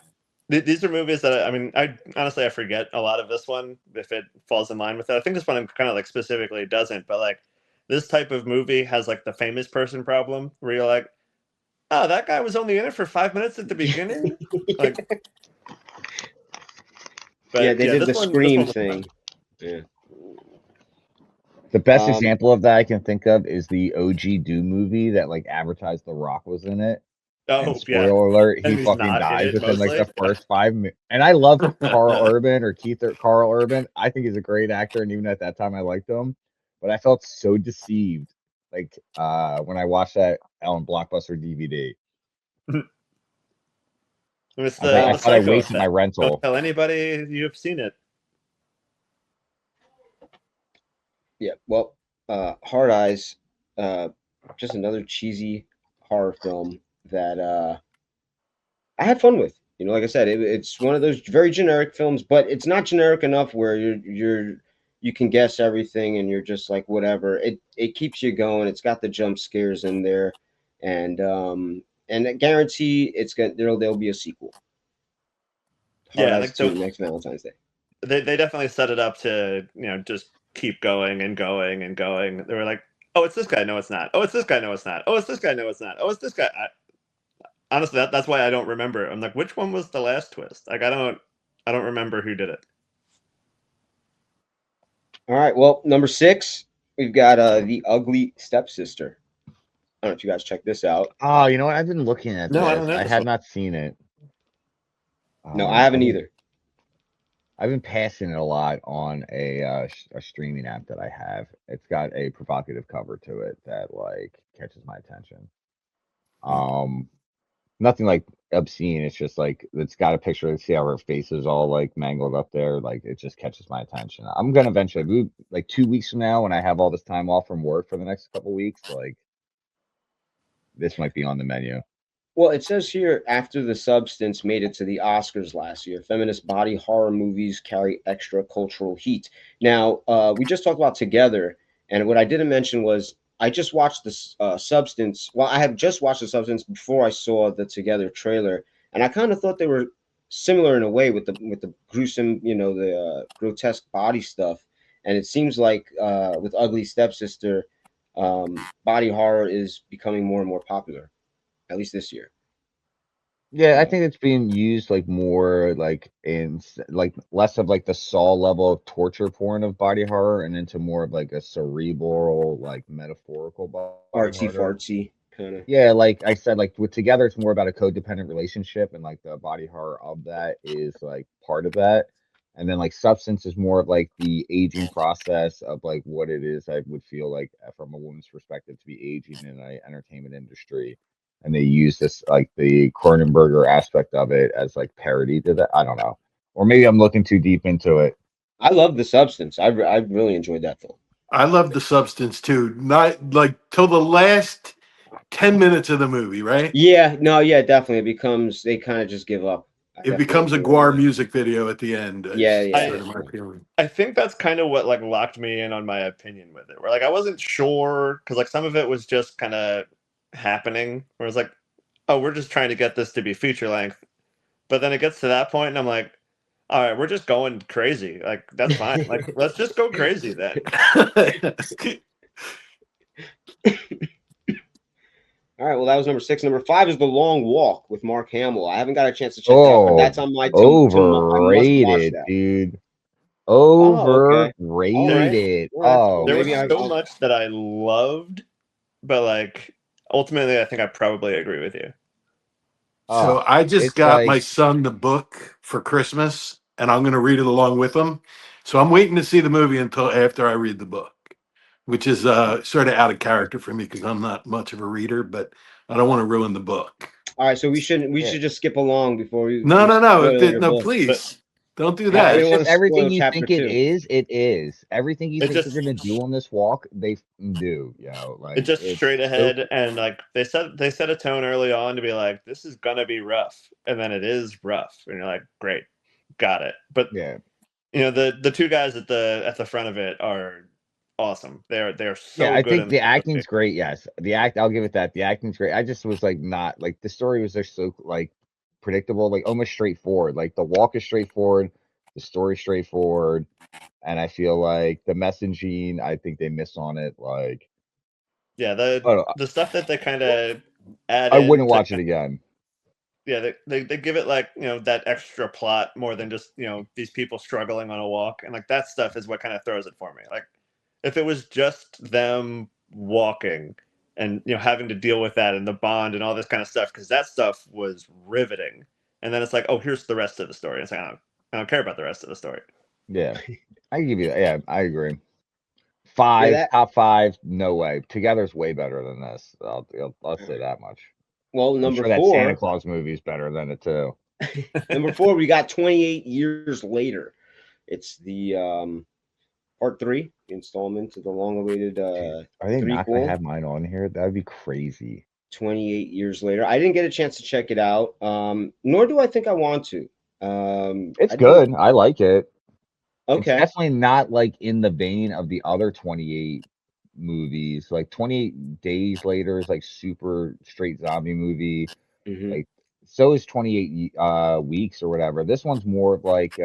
these are movies that I mean, I honestly I forget a lot of this one if it falls in line with it. I think this one kind of like specifically doesn't, but like this type of movie has like the famous person problem where you're like, oh, that guy was only in it for 5 minutes at the beginning. Like, but Yeah, they did the this Scream one was fun. thing. Yeah. The best Um, example of that I can think of is the OG Doom movie that like advertised The Rock was in it. And Oh yeah, spoiler alert, he and he's fucking not in dies it within like mostly. the first 5 minutes. And I love Carl Urban or Carl Urban. I think he's a great actor, and even at that time I liked him. But I felt so deceived, like when I watched that on Blockbuster DVD. It's I the thought I Psycho wasted my effect. rental. Don't tell anybody you've seen it. Yeah, well, Hard Eyes, just another cheesy horror film that I had fun with. You know, like I said, it's one of those very generic films, but it's not generic enough where you can guess everything and you're just like whatever. It keeps you going. It's got the jump scares in there, and I guarantee there'll be a sequel. Hard Yeah, Eyes like 2 next Valentine's Day. they definitely set it up to just keep going and going and going. They were like, oh, it's this guy. No, it's not. Oh, it's this guy. No, it's not. Oh, it's this guy. No, it's not. Oh, it's this guy. Honestly, that's why I don't remember. I'm like, which one was the last twist? Like, I don't remember who did it. All right, well, number 6, we've got The Ugly Stepsister. I don't know if you guys check this out. Oh, you know what? I've been looking at No, I this. don't know I this had one. not seen it. No, I haven't either. I've been passing it a lot on a streaming app that I have. It's got a provocative cover to it that like catches my attention. Nothing like obscene. It's just like it's got a picture. See how her face is all like mangled up there. Like it just catches my attention. I'm gonna eventually move like 2 weeks from now when I have all this time off from work for the next couple weeks. Like this might be on the menu. Well, it says here after The Substance made it to the Oscars last year, feminist body horror movies carry extra cultural heat. Now, we just talked about Together, and what I didn't mention was I just watched this Substance. Well, I have just watched The Substance before I saw the Together trailer, and I kind of thought they were similar in a way with the gruesome, the grotesque body stuff. And it seems like with Ugly Stepsister, body horror is becoming more and more popular, at least this year. Yeah, I think it's being used like more like in like less of like the Saw level of torture porn of body horror and into more of like a cerebral, like metaphorical body Artsy horror. fartsy kind of. Yeah, like I said, like with Together, it's more about a codependent relationship, and like the body horror of that is like part of that. And then like Substance is more of like the aging process of like what it is I would feel like from a woman's perspective to be aging in the entertainment industry. And they use this like the Cronenberger aspect of it as like parody to that. I don't know, or maybe I'm looking too deep into it. I love The Substance. I really enjoyed that film. I love The Substance too. Not like till the last 10 minutes of the movie, right? Yeah, no, yeah, definitely. They kind of just give up. It becomes a Guar music video at the end. Yeah, It's yeah. sort of my feeling. I think that's kind of what like locked me in on my opinion with it. Where like I wasn't sure because like some of it was just kind of happening. Where it's like, oh, we're just trying to get this to be feature length, but then it gets to that point, and I'm like, all right, we're just going crazy. Like that's fine. Like let's just go crazy then. All right, well, that was number 6. Number 5 is The Long Walk with Mark Hamill. I haven't got a chance to check that out, but that's on my overrated, dude. Overrated. Right. Oh, there was maybe so much that I loved, but like ultimately, I think I probably agree with you. So I just got my son the book for Christmas, and I'm going to read it along with him. So I'm waiting to see the movie until after I read the book, which is sort of out of character for me because I'm not much of a reader, but I don't want to ruin the book. All right, so we should just skip along before we. No, please. Don't do Yeah, that. I It's didn't wanna just everything spoil you chapter think it 2. is, it is. Everything you It think just they're gonna do on this walk, they do. You know, it like just it's straight so ahead, and like they set a tone early on to be like, this is gonna be rough, and then it is rough, and you're like, great, got it. But yeah. the two guys at the front of it are awesome. They're Yeah, so I good think in the this movie. acting's great. Yes, I'll give it that. The acting's great. I just was like not like the story was just so like predictable, like almost straightforward. Like the walk is straightforward, the story's straightforward, and I feel like the messaging, I think they miss on it. Like, Yeah, but the stuff that they kind of add I in wouldn't to watch it again. yeah, they give it like that extra plot more than just these people struggling on a walk, and like that stuff is what kind of throws it for me. Like if it was just them walking and having to deal with that and the bond and all this kind of stuff, because that stuff was riveting, and then it's like, oh, here's the rest of the story. It's like I don't care about the rest of the story. Yeah, I give you that. Yeah, I agree. Yeah, Five, that top five, no way. Together's way better than this. I'll say that much. well, I'm number sure that Santa 4. Claus movie is better than it too. Number 4, we got 28 years later. It's the part 3 installment to the long-awaited Are they not gonna threequel. have mine on here? That would be crazy. 28 years later. I didn't get a chance to check it out. Nor do I think I want to. It's I didn't. good. I like it. It's Okay. definitely not like in the vein of the other 28 movies. Like 28 Days Later is like super straight zombie movie. Hmm. Like so is 28 weeks or whatever. This one's more of like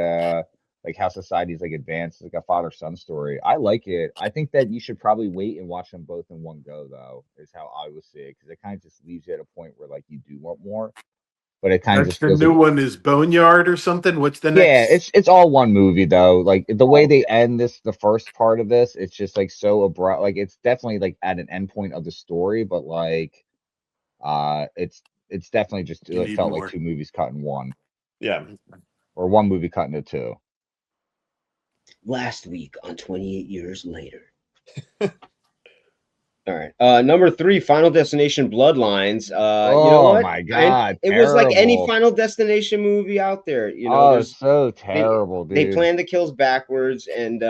how society's like advanced, like a father-son story. I like it. I think that you should probably wait and watch them both in one go though, is how I would say it, because it kind of just leaves you at a point where like you do want more. But it kind of That's just the feels new like one is Boneyard or something. What's the yeah, next? it's all one movie though. Like the way Oh, they end this, the first part of this, it's just like so abrupt. Like it's definitely like at an end point of the story, but like it's definitely just you it need felt like more. two movies cut in one, Yeah, or one movie cut into two. Last week on 28 years later. All right. Number 3, Final Destination Bloodlines. You know Oh what? my And God, it was like any terrible. Final Destination movie out there. Oh, it's There's so they terrible, they dude. plan the kills backwards, and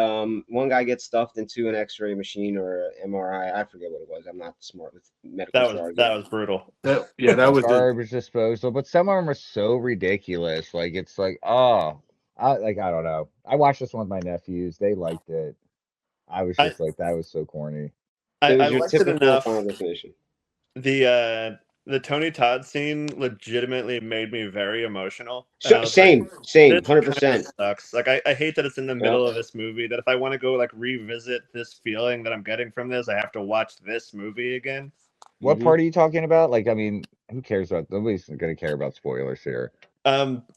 one guy gets stuffed into an X-ray machine or MRI. I forget what it was. I'm not smart with medical that jargon. was brutal. That was a Garbage disposal, but some of them are so ridiculous. Like it's like, oh, I don't know. I watched this one with my nephews. They liked it. I was I just like, that was so corny. It I was your liked it typical Final enough. Destination. The Tony Todd scene legitimately made me very emotional, and I was like, Same, this kind of 100%. sucks. Like I hate that it's in the Yeah. middle of this movie, that if I want to go like revisit this feeling that I'm getting from this, I have to watch this movie again. What Mhm. part are you talking about? Like, I mean, who cares about? Nobody's gonna care about spoilers here.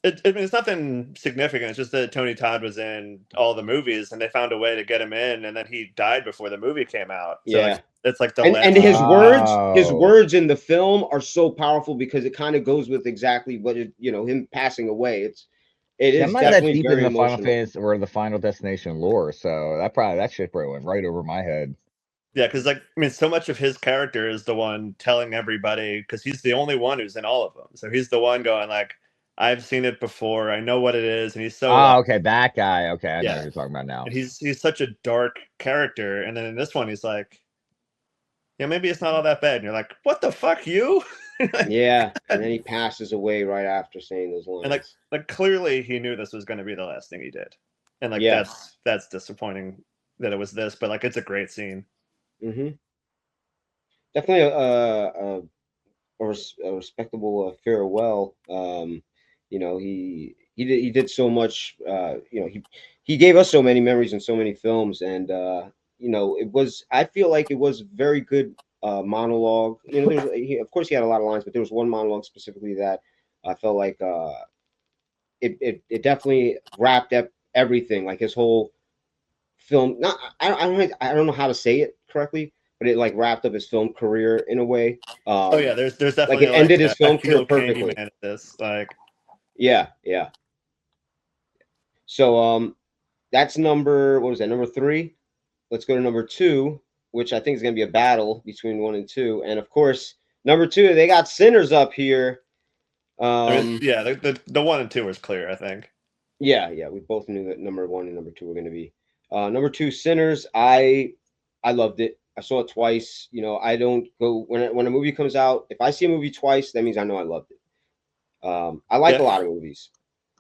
It's nothing significant. It's just that Tony Todd was in all the movies, and they found a way to get him in, and then he died before the movie came out. So like, Yeah. it's like the And last. his Oh, words in the film are so powerful because it kind of goes with exactly what him passing away. It see, I'm is not that definitely deep in very the Final emotional. Fantasy or the Final Destination lore, so that shit probably went right over my head. Yeah, because like I mean, so much of his character is the one telling everybody, because he's the only one who's in all of them. So he's the one going like, "I've seen it before. I know what it is," and he's so Oh, like, okay, that guy. Okay, I know who yeah, you're talking about now. and he's such a dark character. And then in this one, he's like, "Yeah, maybe it's not all that bad." And you're like, "What the fuck, you?" Yeah, and then he passes away right after saying those And like lines. clearly he knew this was going to be the last thing he did, and like Yeah. that's disappointing that it was this, but like it's a great scene. Hmm. Definitely a respectable farewell. He did so much. He gave us so many memories and so many films, and it was. I feel like it was very good monologue. Of course he had a lot of lines, but there was one monologue specifically that I felt like it definitely wrapped up everything, like his whole film. Not I don't know how to say it correctly, but it like wrapped up his film career in a way. Oh yeah, there's Like definitely it like ended his I film career kill perfectly. Candyman at this. Like Yeah, yeah. So that's number what was that? Number 3. Let's go to number 2, which I think is gonna be a battle between 1 and 2. And of course, number 2, they got Sinners up here. I mean, yeah, the 1 and 2 is clear, I think. Yeah, yeah, we both knew that number 1 and number 2 were going to be. Number 2, Sinners. I loved it. I saw it twice. You know, I don't go when a movie comes out. If I see a movie twice, that means I know I loved it. I like a Yeah. lot of movies,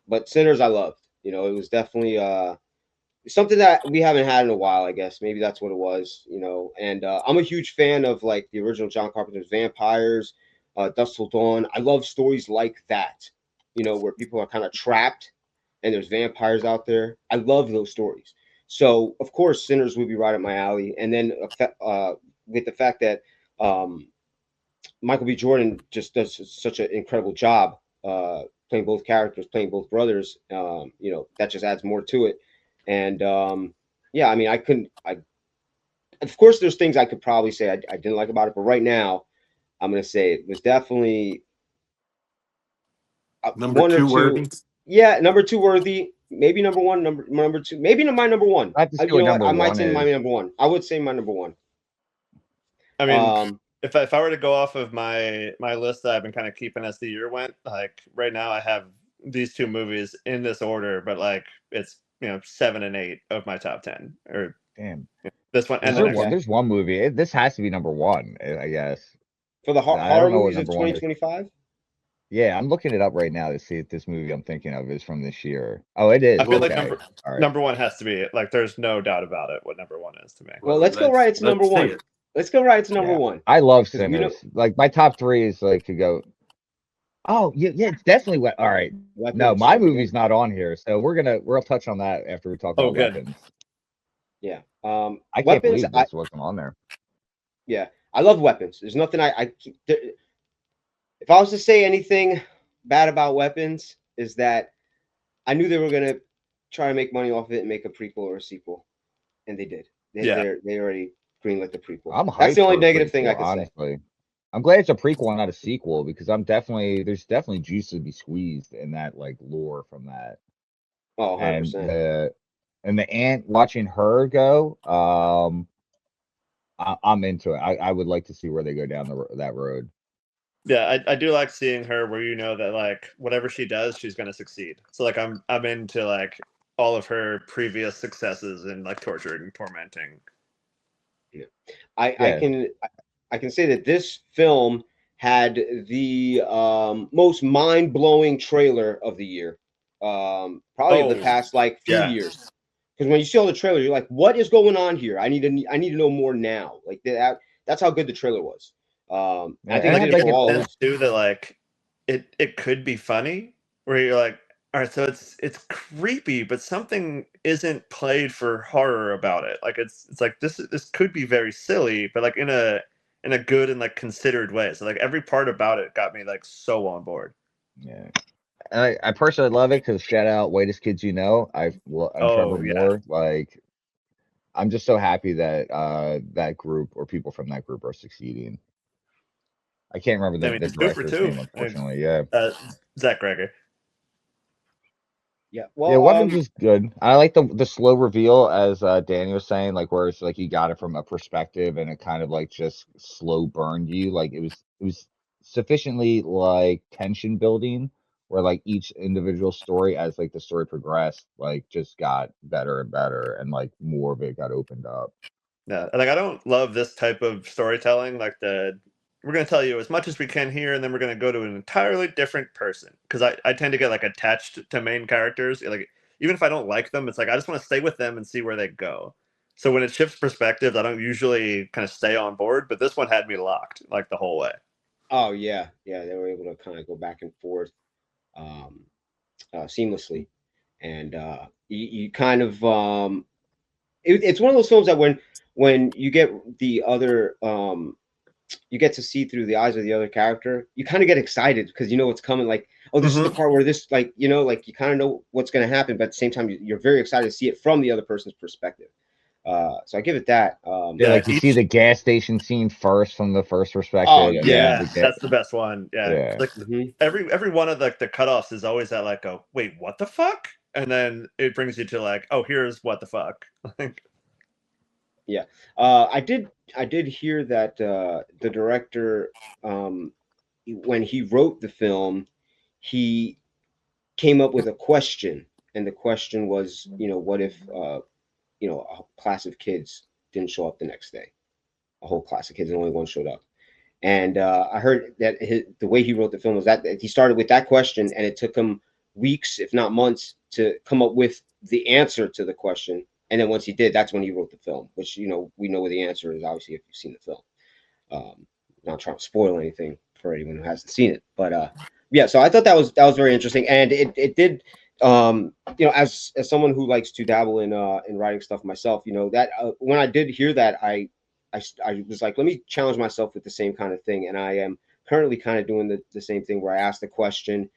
but Sinners I loved. You know, it was definitely something that we haven't had in a while. I guess maybe that's what it was. You know, and I'm a huge fan of like the original John Carpenter's Vampires, Dusk Till Dawn. I love stories like that. You know, where people are kind of trapped and there's vampires out there. I love those stories. So of course, Sinners would be right up my alley. And then with the fact that Michael B. Jordan just does such an incredible job playing both characters, playing both brothers. You know, that just adds more to it. And yeah, I mean, I couldn't. Of course, there's things I could probably say I didn't like about it, but right now, I'm gonna say it was definitely Number one or 2 two. worthy. Yeah, number 2 worthy. Maybe number 1, number 2. Maybe my number 1. I have to see You what know what? number I might one say my is. number 1. I would say my number 1. I mean, Um, if I were to go off of my list that I've been kind of keeping as the year went, like right now I have these 2 movies in this order, but like it's 7 and 8 of my top 10, or Damn. this one and Is the there next one? one. There's one movie. This has to be number one, I guess. for the I horror don't know what movies of number one is. 2025. Yeah, I'm looking it up right now to see if this movie I'm thinking of is from this year. Oh, it is. I feel like Okay. All right. number 1 has to be like there's no doubt about it what number 1 is to me. Well, let's go right to number let's see 1. it. Let's go right to number Yeah. 1. I love 'Cause we know- Sinners. Like my top three is like to go. Oh yeah, yeah, it's definitely what. All right. Weapons, No, my there we go. movie's not on here, so we'll touch on that after we talk Oh, about good. weapons. Yeah. I can't Weapons. believe this wasn't on there. Yeah, I love weapons. There's nothing if I was to say anything bad about weapons, is that I knew they were gonna try to make money off of it and make a prequel or a sequel, and they did. They already greenlit the prequel. I'm hyped. That's the only for a negative thing I prequel, could say. honestly. I'm glad it's a prequel and not a sequel because there's definitely juice to be squeezed in that like lore from that. Oh, 100%. And the aunt watching her go, I'm into it. I would like to see where they go down that road. Yeah, I do like seeing her where that like whatever she does, she's gonna succeed. So like I'm into like all of her previous successes in like torturing and tormenting. Yeah. I can say that this film had the most mind-blowing trailer of the year. Probably of the past like few years. Because when you see all the trailers, you're like, what is going on here? I need to know more now. Like that's how good the trailer was. I think like it did it all makes sense too that like it could be funny where you're like, all right, so it's creepy, but something isn't played for horror about it. Like it's like this could be very silly, but like in a good and like considered way. So like every part about it got me like so on board. Yeah. I personally love it because shout out Whitest Kids You Know. I'm Trevor Moore. Like I'm just so happy that that group or people from that group are succeeding. I can't remember the director's name, unfortunately. Yeah. Zach Greger. Yeah. Well, yeah, Weapons is good. I like the slow reveal, as Danny was saying, like where it's like you got it from a perspective and it kind of like just slow burned you. Like it was sufficiently like tension building where like each individual story as like the story progressed, like just got better and better and like more of it got opened up. Yeah, like I don't love this type of storytelling. Like we're going to tell you as much as we can here, and then we're going to go to an entirely different person. Because I tend to get like attached to main characters. Like even if I don't like them, it's like I just want to stay with them and see where they go. So when it shifts perspectives, I don't usually kind of stay on board. But this one had me locked like the whole way. Oh yeah, they were able to kind of go back and forth seamlessly, and you kind of it's one of those films that when you get the other you get to see through the eyes of the other character, you kind of get excited because you know what's coming. Like, oh, this is the part where this, like, you know, like you kind of know what's going to happen, but at the same time, you're very excited to see it from the other person's perspective. So I give it that. Yeah, like you see the gas station scene first from the first perspective. Oh, and yeah, then that's the best one. Yeah, Yeah. like every one of the cutoffs is always that like, oh wait, what the fuck, and then it brings you to like, oh, here's what the fuck. Yeah, I did hear that the director, when he wrote the film, he came up with a question and the question was, what if a class of kids didn't show up the next day, a whole class of kids, and only one showed up. And I heard that the way he wrote the film was that he started with that question, and it took him weeks, if not months, to come up with the answer to the question. And then once he did, that's when he wrote the film, which we know what the answer is, obviously, if you've seen the film. Not trying to spoil anything for anyone who hasn't seen it, but yeah. So I thought that was very interesting, and it did. As someone who likes to dabble in writing stuff myself, that when I did hear that, I was like, let me challenge myself with the same kind of thing, and I am currently kind of doing the same thing where I asked the question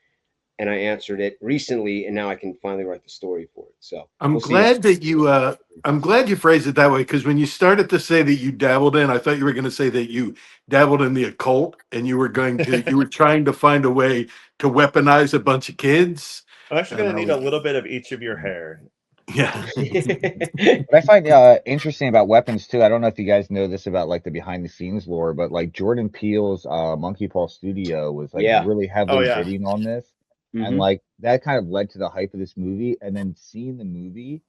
and I answered it recently, and now I can finally write the story for it. So I'm glad you phrased it that way, because when you started to say that you dabbled in, I thought you were going to say that you dabbled in the occult and you were trying to find a way to weaponize a bunch of kids. I'm actually going to need a little bit of each of your hair. Yeah. What I find interesting about weapons too, I don't know if you guys know this about like the behind the scenes lore, but like Jordan Peele's Monkey Paw Studio was like really heavily bidding on this. And like that kind of led to the hype of this movie. And then seeing the movie,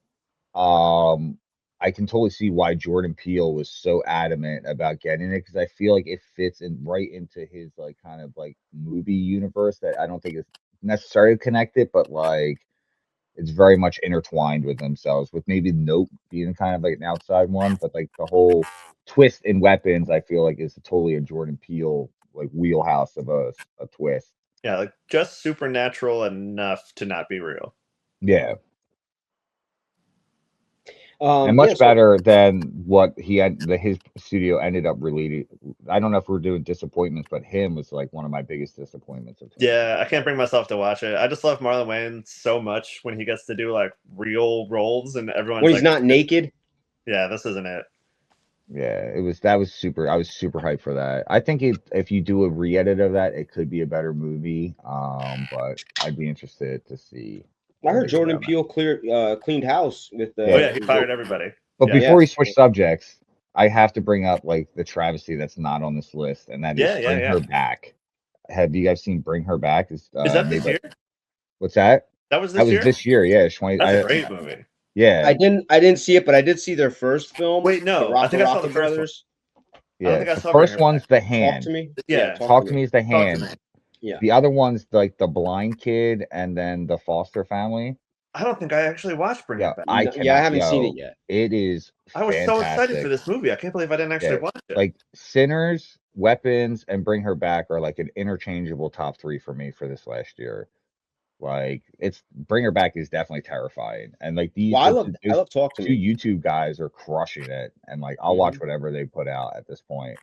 I can totally see why Jordan Peele was so adamant about getting it, because I feel like it fits in right into his like kind of like movie universe that I don't think is necessarily connected, but like it's very much intertwined with themselves, with maybe Nope being kind of like an outside one, but like the whole twist in weapons, I feel like is totally a Jordan Peele like wheelhouse of a twist. Yeah, like just supernatural enough to not be real. Yeah. And much better than what his studio ended up releasing. I don't know if we're doing disappointments, but him was like one of my biggest disappointments. Yeah, I can't bring myself to watch it. I just love Marlon Wayans so much when he gets to do like real roles and everyone's when he's not naked. Yeah, this isn't it. Yeah, I was super hyped for that. I think if you do a re-edit of that, it could be a better movie. But I'd be interested to see. I heard Jordan Peele cleaned house with the. Oh yeah, he fired everybody. But before we switch subjects, I have to bring up like the travesty that's not on this list, and that is Bring Her Back. Have you guys seen Bring Her Back? Is that this year? What's that? That was this year. Yeah, that's a great movie. Yeah, I didn't see it, but I did see their first film. Wait, no, I think I saw the Brothers. Yeah, the first one's The Hand. Talk to Me. Yeah, Talk to Me is The Hand. Yeah. The other one's like The Blind Kid and then The Foster Family. I don't think I actually watched Bring It Back. I haven't seen it yet. It is. I was so excited for this movie. I can't believe I didn't actually watch it. Like Sinners, Weapons, and Bring Her Back are like an interchangeable top 3 for me for this last year. Like Bring Her Back is definitely terrifying, and like these I love Talk to Me. 2 YouTube guys are crushing it, and like I'll watch whatever they put out at this point.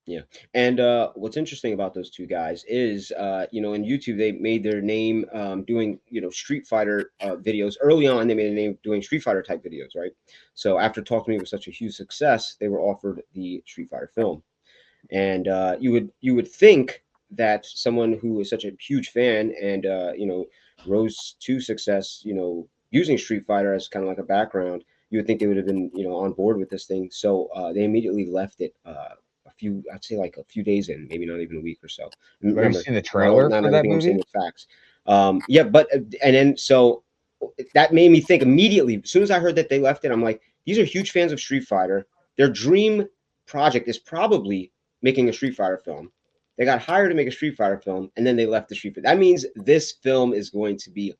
Yeah, and what's interesting about those 2 guys is in YouTube they made their name doing Street Fighter videos. Early on they made a name doing Street Fighter type videos, right? So after Talk to Me was such a huge success, they were offered the Street Fighter film, and you would think that someone who is such a huge fan and rose to success, using Street Fighter as kind of like a background, you would think they would have been, on board with this thing. So they immediately left it I'd say like a few days in, maybe not even a week or so. Remember, have you seen the trailer for that movie? With facts. Yeah, but and then so that made me think immediately. As soon as I heard that they left it, I'm like, these are huge fans of Street Fighter. Their dream project is probably making a Street Fighter film. They got hired to make a Street Fighter film, and then they left the Street Fighter. That means this film is going to be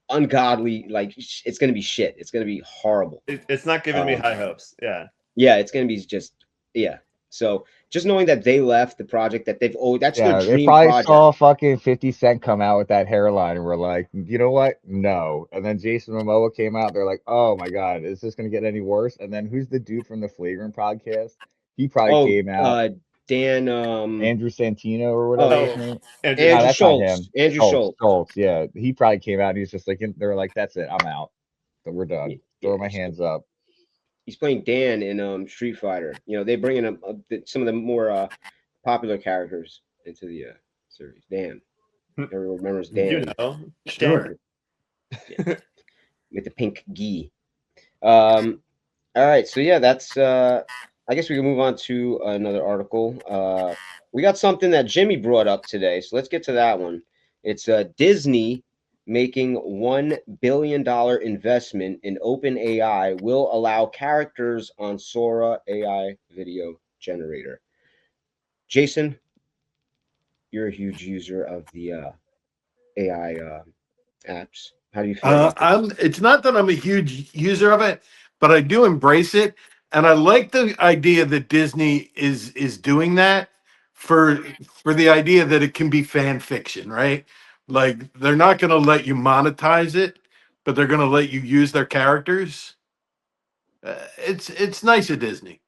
ungodly. Like, it's going to be shit. It's going to be horrible. It's not giving me high hopes. Yeah. Yeah, it's going to be just, yeah. So just knowing that they left the project, that they've that's their dream they probably project. saw fucking 50 Cent come out with that hairline, and we're like, you know what? No. And then Jason Momoa came out. They're like, oh my god, is this going to get any worse? And then who's the dude from the Flagrant podcast? He probably came out. Andrew Santino or whatever his name. Andrew Schultz. Andrew Schultz. Yeah, he probably came out and he's just like, they're like, that's it, I'm out. So we're done. Throw my hands up. He's playing Dan in Street Fighter. They bring in some of the more popular characters into the series. Dan. Everyone remembers Dan. Sure. Yeah. With the pink gi. All right, so yeah, that's. I guess we can move on to another article. We got something that Jimmy brought up today, so let's get to that one. It's Disney making $1 billion investment in OpenAI will allow characters on Sora AI video generator. Jason, you're a huge user of the AI apps. How do you feel about this? It's not that I'm a huge user of it, but I do embrace it, and I like the idea that Disney is doing that for the idea that it can be fan fiction, right? Like they're not going to let you monetize it, but they're going to let you use their characters. It's nice of Disney.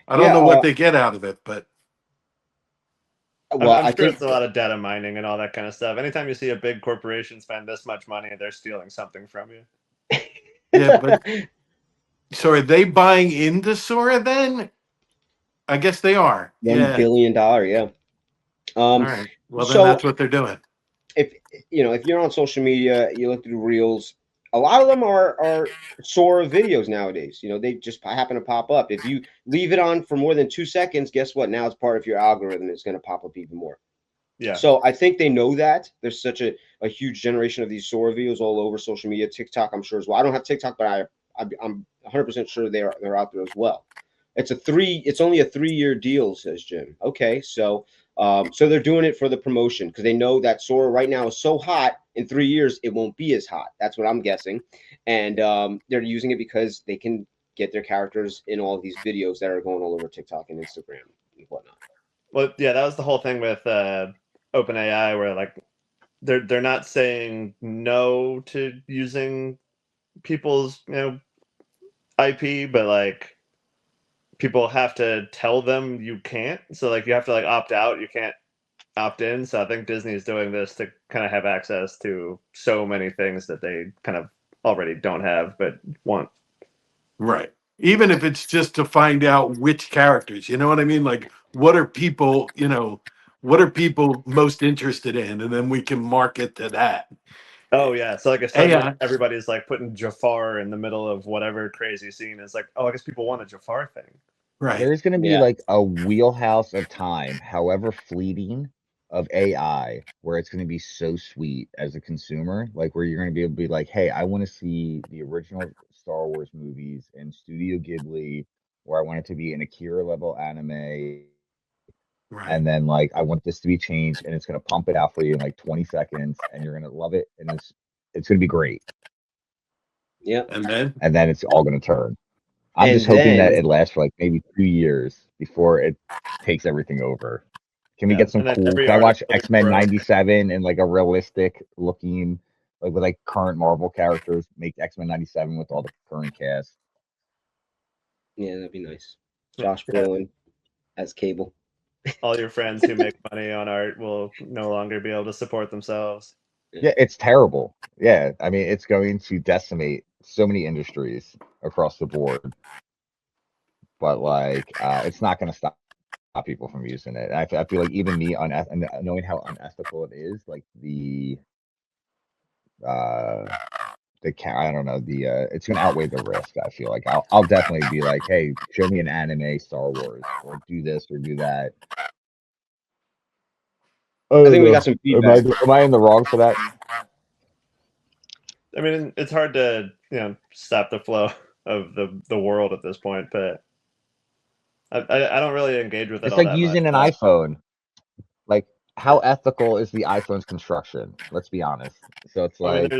I don't Yeah, know what they get out of it, but well, I'm I sure think it's a lot of data mining and all that kind of stuff. Anytime you see a big corporation spend this much money, they're stealing something from you. yeah, but so are they buying into Sora then? I guess they are. $1 Yeah. billion, yeah. All right. Well, then So that's what they're doing. if if you're on social media, you look through reels. A lot of them are Sora videos nowadays. They just happen to pop up. If you leave it on for more than 2 seconds, guess what? Now it's part of your algorithm. It's going to pop up even more. Yeah. So I think they know that there's such a huge generation of these Sora videos all over social media, TikTok, I'm sure as well. I don't have TikTok, but I'm 100% sure they're out there as well. It's only a 3-year deal, says Jim. Okay, so they're doing it for the promotion because they know that Sora right now is so hot. In 3 years, it won't be as hot. That's what I'm guessing, and they're using it because they can get their characters in all of these videos that are going all over TikTok and Instagram and whatnot. Well, yeah, that was the whole thing with OpenAI, where like they're not saying no to using people's IP, but like people have to tell them you can't. So like you have to like opt out. You can't opt in. So I think Disney is doing this to kind of have access to so many things that they kind of already don't have but want. Right. Even if it's just to find out which characters, you know what I mean? Like, what are people most interested in? And then we can market to that. Oh yeah. So like if suddenly AI, everybody's like putting Jafar in the middle of whatever crazy scene, it's like, oh, I guess people want a Jafar thing. right. There's gonna be Yeah. like a wheelhouse of time, however fleeting, of AI, where it's gonna be so sweet as a consumer, like where you're gonna be able to be like, hey, I want to see the original Star Wars movies in Studio Ghibli, or I want it to be an Akira level anime, Right. and then like I want this to be changed, and it's gonna pump it out for you in like 20 seconds, and you're gonna love it, and it's gonna be great, Yeah. And then, and then it's all gonna turn. I'm just And hoping that then it lasts for like maybe 2 years before it takes everything over. Can we Yeah. get some And then cool? every Can I watch article is X-Men broke. 97 in like a realistic looking, like with like current Marvel characters? Make X-Men 97 with all the current cast. yeah, that'd be nice. Yeah. Josh Brolin as Cable. All your friends who make money on art will no longer be able to support themselves. Yeah, it's terrible. Yeah, I mean, it's going to decimate so many industries across the board. But like, it's not going to stop people from using it. And I feel like even me, and knowing how unethical it is, like uh I don't know, it's gonna outweigh the risk. I feel like I'll definitely be like, hey, show me an anime Star Wars, or do this or do that. I I don't think we got know. some Am I feedback. am I in the wrong for that? I mean, it's hard to stop the flow of the world at this point, but I don't really engage with it It's all like that much. using an But iPhone. Like, how ethical is the iPhone's construction? Let's be honest. So it's I mean, like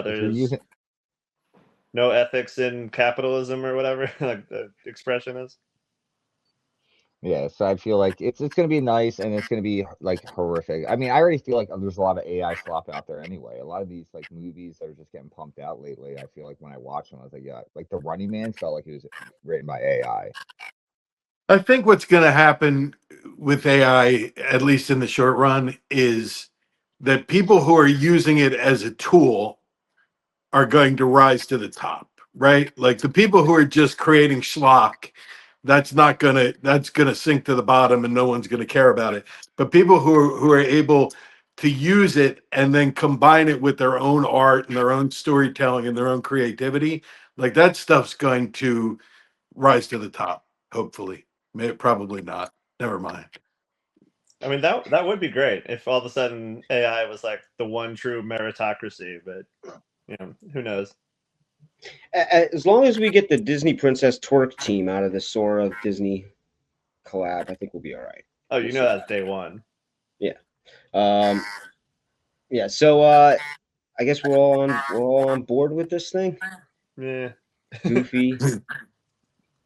if you're there's using, no ethics in capitalism or whatever like the expression is. yeah. So I feel like it's gonna be nice, and it's gonna be like horrific. I mean, I already feel like there's a lot of AI slop out there anyway. A lot of these like movies that are just getting pumped out lately. I feel like when I watch them, I was like, yeah, like The Running Man felt like it was written by AI. I think what's going to happen with AI, at least in the short run, is that people who are using it as a tool are going to rise to the top, right? Like the people who are just creating schlock, that's gonna sink to the bottom and no one's gonna care about it. But people who are able to use it and then combine it with their own art and their own storytelling and their own creativity, like that stuff's going to rise to the top, hopefully. Maybe probably not. Never mind. I mean, that would be great if all of a sudden AI was like the one true meritocracy, but who knows? As long as we get the Disney Princess Twerk team out of the Sora Disney collab, I think we'll be all right. Oh, We'll see. that's day one. Yeah. Yeah. So I guess we're all on board with this thing. Yeah. Goofy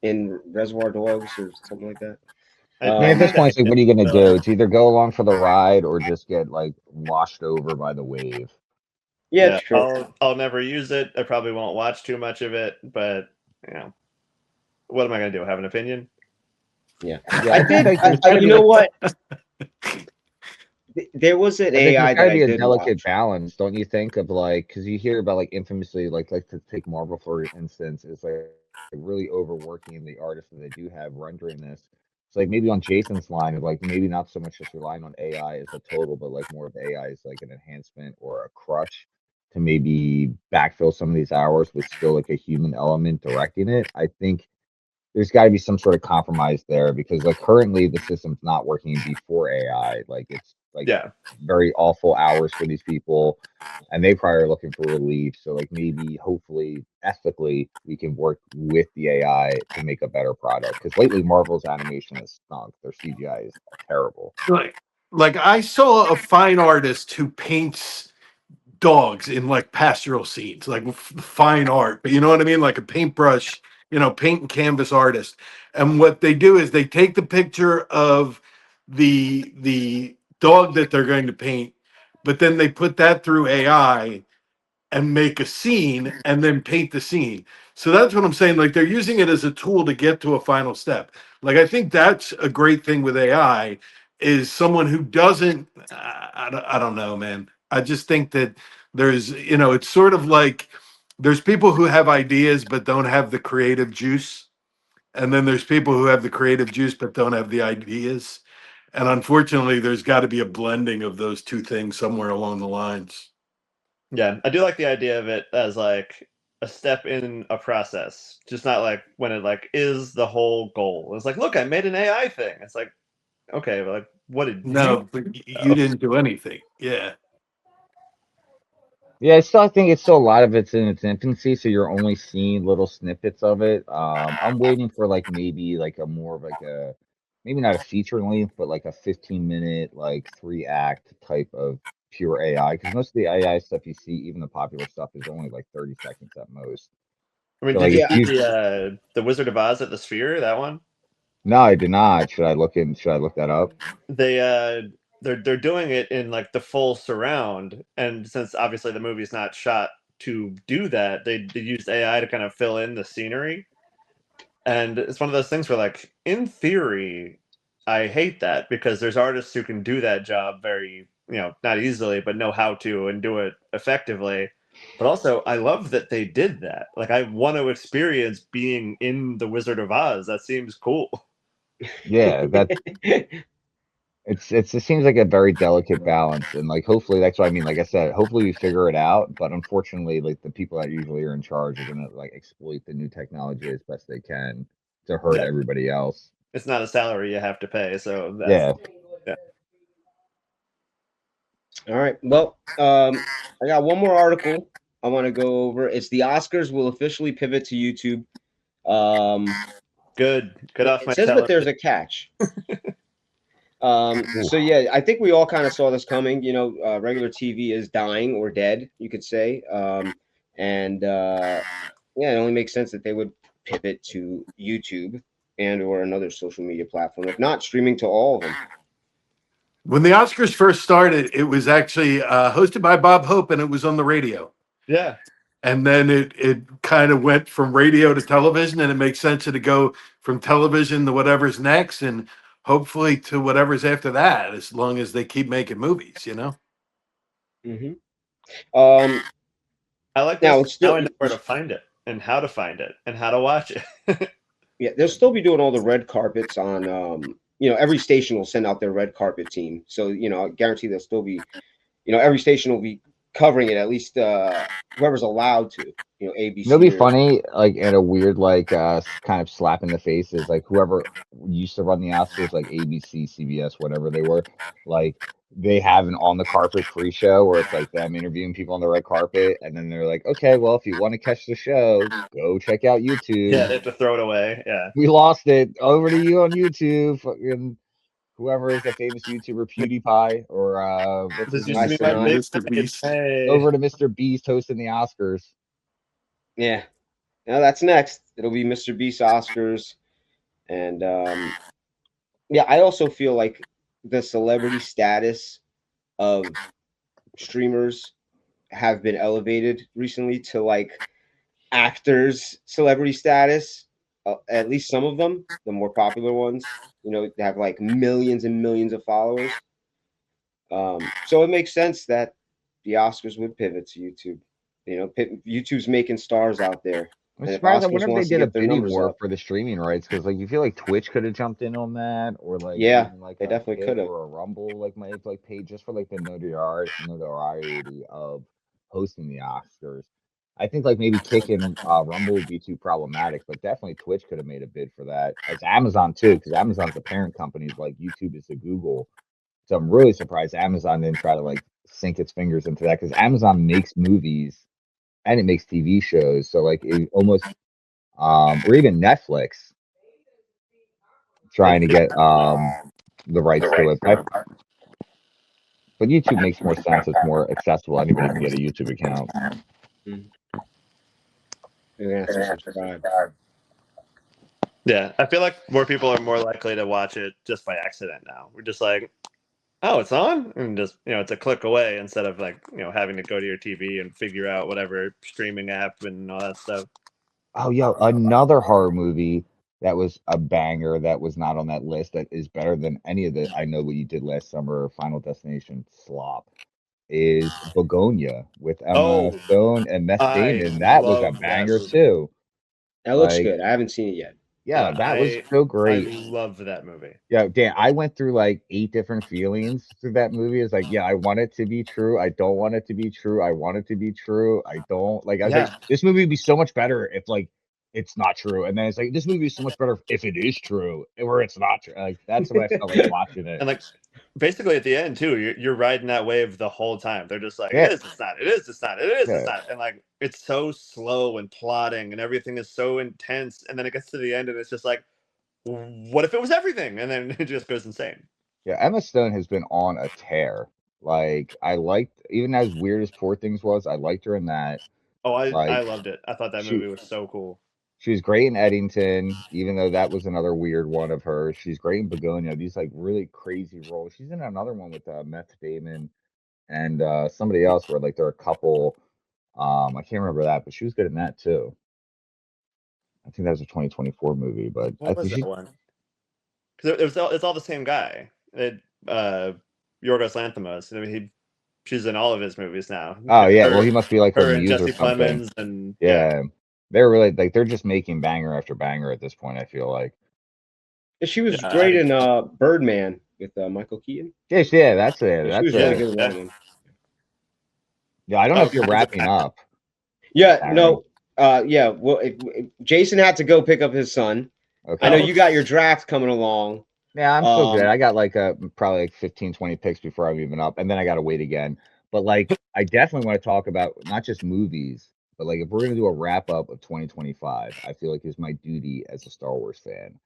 in Reservoir Dogs or something like that. I mean, at this point, it's like, what are you gonna do? It's either go along for the ride or just get like washed over by the wave. Yeah, it's true. I'll never use it. I probably won't watch too much of it, but what am I gonna do? Have an opinion? Yeah. I did. You know what? There was an AI that I be a did delicate watch. balance, don't you think? Of like, because you hear about like infamously, like to take Marvel for instance, is like really overworking the artists that they do have rendering this. It's like maybe on Jason's line of like maybe not so much just relying on AI as a total, but like more of AI as like an enhancement or a crutch to maybe backfill some of these hours with still like a human element directing it. I think there's got to be some sort of compromise there because like currently the system's not working before AI. Like it's like very awful hours for these people, and they probably are looking for relief. So like maybe hopefully ethically we can work with the AI to make a better product. Because lately Marvel's animation has stunk. Their CGI is terrible. Like I saw a fine artist who paints dogs in like pastoral scenes, like fine art, but you know what I mean? Like a paintbrush, paint and canvas artist. And what they do is they take the picture of the dog that they're going to paint, but then they put that through AI and make a scene and then paint the scene. So that's what I'm saying. Like they're using it as a tool to get to a final step. Like I think that's a great thing with AI is someone who doesn't, I don't know, man. I just think that there's, it's sort of like there's people who have ideas but don't have the creative juice. And then there's people who have the creative juice but don't have the ideas. And unfortunately, there's got to be a blending of those two things somewhere along the lines. Yeah, I do like the idea of it as like a step in a process, just not like when it like is the whole goal. It's like, look, I made an AI thing. It's like, okay, but like, what did No, but you didn't do anything. Yeah. Yeah, I think it's still a lot of it's in its infancy, so you're only seeing little snippets of it. I'm waiting for like maybe like a more of like a maybe not a feature length, but like a 15-minute like 3-act type of pure AI. Because most of the AI stuff you see, even the popular stuff, is only like 30 seconds at most. I mean, So, did like, you see the Wizard of Oz at the Sphere? That one? No, I did not. Should I look that up? They're doing it in like the full surround, and since obviously the movie's not shot to do that, they used AI to kind of fill in the scenery. And it's one of those things where, like, in theory, I hate that because there's artists who can do that job very, not easily, but know how to and do it effectively. But also, I love that they did that. Like, I want to experience being in the Wizard of Oz. That seems cool. Yeah, it seems like a very delicate balance, and like hopefully that's what I mean. Like I said, hopefully we figure it out. But unfortunately, like the people that usually are in charge are gonna like exploit the new technology as best they can to hurt everybody else. It's not a salary you have to pay, so that's yeah. All right. Well, I got one more article I want to go over. It's the Oscars will officially pivot to YouTube. Good. Get off my It says, television. but there's a catch. So yeah, I think we all kind of saw this coming. Regular TV is dying or dead, you could say. And it only makes sense that they would pivot to YouTube and or another social media platform, if not streaming to all of them. When the Oscars first started, it was actually hosted by Bob Hope, and it was on the radio. Yeah. And then it kind of went from radio to television, and it makes sense to go from television to whatever's next, and hopefully to whatever's after that, as long as they keep making movies, Mm-hmm. I like now. this. Now I know where to find it and how to find it and how to watch it. Yeah, they'll still be doing all the red carpets on. Every station will send out their red carpet team. So I guarantee they'll still be. Every station will be covering it. At least whoever's allowed to. You know, ABC. It'll be or- funny, like in a weird, like kind of slap in the face is like whoever used to run the Oscars, like ABC, CBS, whatever they were, like they have an on the carpet pre-show where it's like them interviewing people on the red carpet, and then they're like, okay, well, if you want to catch the show, go check out YouTube. Yeah, they have to throw it away. Yeah. We lost it. Over to you on YouTube. Fucking whoever is the famous YouTuber, PewDiePie, or what's This his used to name? be my Mr. big Mr. thing. Beast. Hey. Over to Mr. Beast hosting the Oscars. Yeah. Now that's next. It'll be Mr. Beast Oscars, and yeah, I also feel like the celebrity status of streamers have been elevated recently to like actors celebrity status, at least some of them, the more popular ones, you know, they have like millions and millions of followers. So it makes sense that the Oscars would pivot to YouTube. You know, YouTube's making stars out there. I'm And if surprised. I Oscars wonder if they wants to did a get their bidding numbers war up, for the streaming rights, because like you feel like Twitch could have jumped in on that, or like Yeah, even like they a definitely Kick could have. or a Rumble like might have like paid just for like the notoriety of hosting the Oscars. I think like maybe Kick and Rumble would be too problematic, but definitely Twitch could have made a bid for that. As Amazon too, because Amazon's the parent company, like YouTube is the Google. So I'm really surprised Amazon didn't try to like sink its fingers into that, because Amazon makes movies and it makes TV shows. So like it almost or even Netflix trying to get the rights to it. But YouTube makes more sense. It's more accessible. Anybody can get a YouTube account. You're gonna have to subscribe. Yeah, I feel like more people are more likely to watch it just by accident now. We're just like, oh, it's on, and just it's a click away instead of like having to go to your TV and figure out whatever streaming app and all that stuff. Oh, yo, another horror movie that was a banger that was not on that list that is better than any of the I Know What You Did Last Summer or Final Destination slop is Begonia with Emma Oh, Stone and Meth I Damon. That was a love that banger movie. too. That looks Like, good. I haven't seen it yet. yeah, that was so great. I love that movie. Yeah, Dan, I went through like 8 different feelings through that movie. It's like, yeah, I want it to be true. I don't want it to be true. I want it to be true. I don't. Like, I was like, this movie would be so much better if like it's not true. And then it's like, this movie is so much better if it is true or it's not true. Like, that's what I felt like watching it. And like, basically at the end too, you're riding that wave the whole time. They're just like, Yeah. it is, it's not, it is, it's not, it is, Yeah. it's not. And like, it's so slow and plotting and everything is so intense. And then it gets to the end and it's just like, what if it was everything? And then it just goes insane. Yeah, Emma Stone has been on a tear. Like, I liked, even as weird as Poor Things was, I liked her in that. Oh, I Like, loved it. I thought that movie was so cool. She was great in Eddington, even though that was another weird one of hers. She's great in Begonia. These like really crazy roles. She's in another one with Meth Damon and somebody else where like they're a couple. I can't remember that, but she was good in that too. I think that was a 2024 movie, but What was that one? Because it's all the same guy. Yorgos Lanthimos. I mean, she's in all of his movies now. Oh yeah, well he must be like her and muse or Jesse something. Plemons and Yeah. They're really like they're just making banger after banger at this point. I feel like. She was great in Birdman with Michael Keaton. Yes, yeah, that's it. She That's was it. really good in that one. Yeah, I don't know if you're wrapping up. Yeah, Darin. no, yeah. Well, Jason had to go pick up his son. Okay. I know you got your draft coming along. Yeah, I'm still good. I got like probably like 15, 20 picks before I'm even up, and then I got to wait again. But like, I definitely want to talk about not just movies, but like if we're gonna do a wrap up of 2025, I feel like it's my duty as a Star Wars fan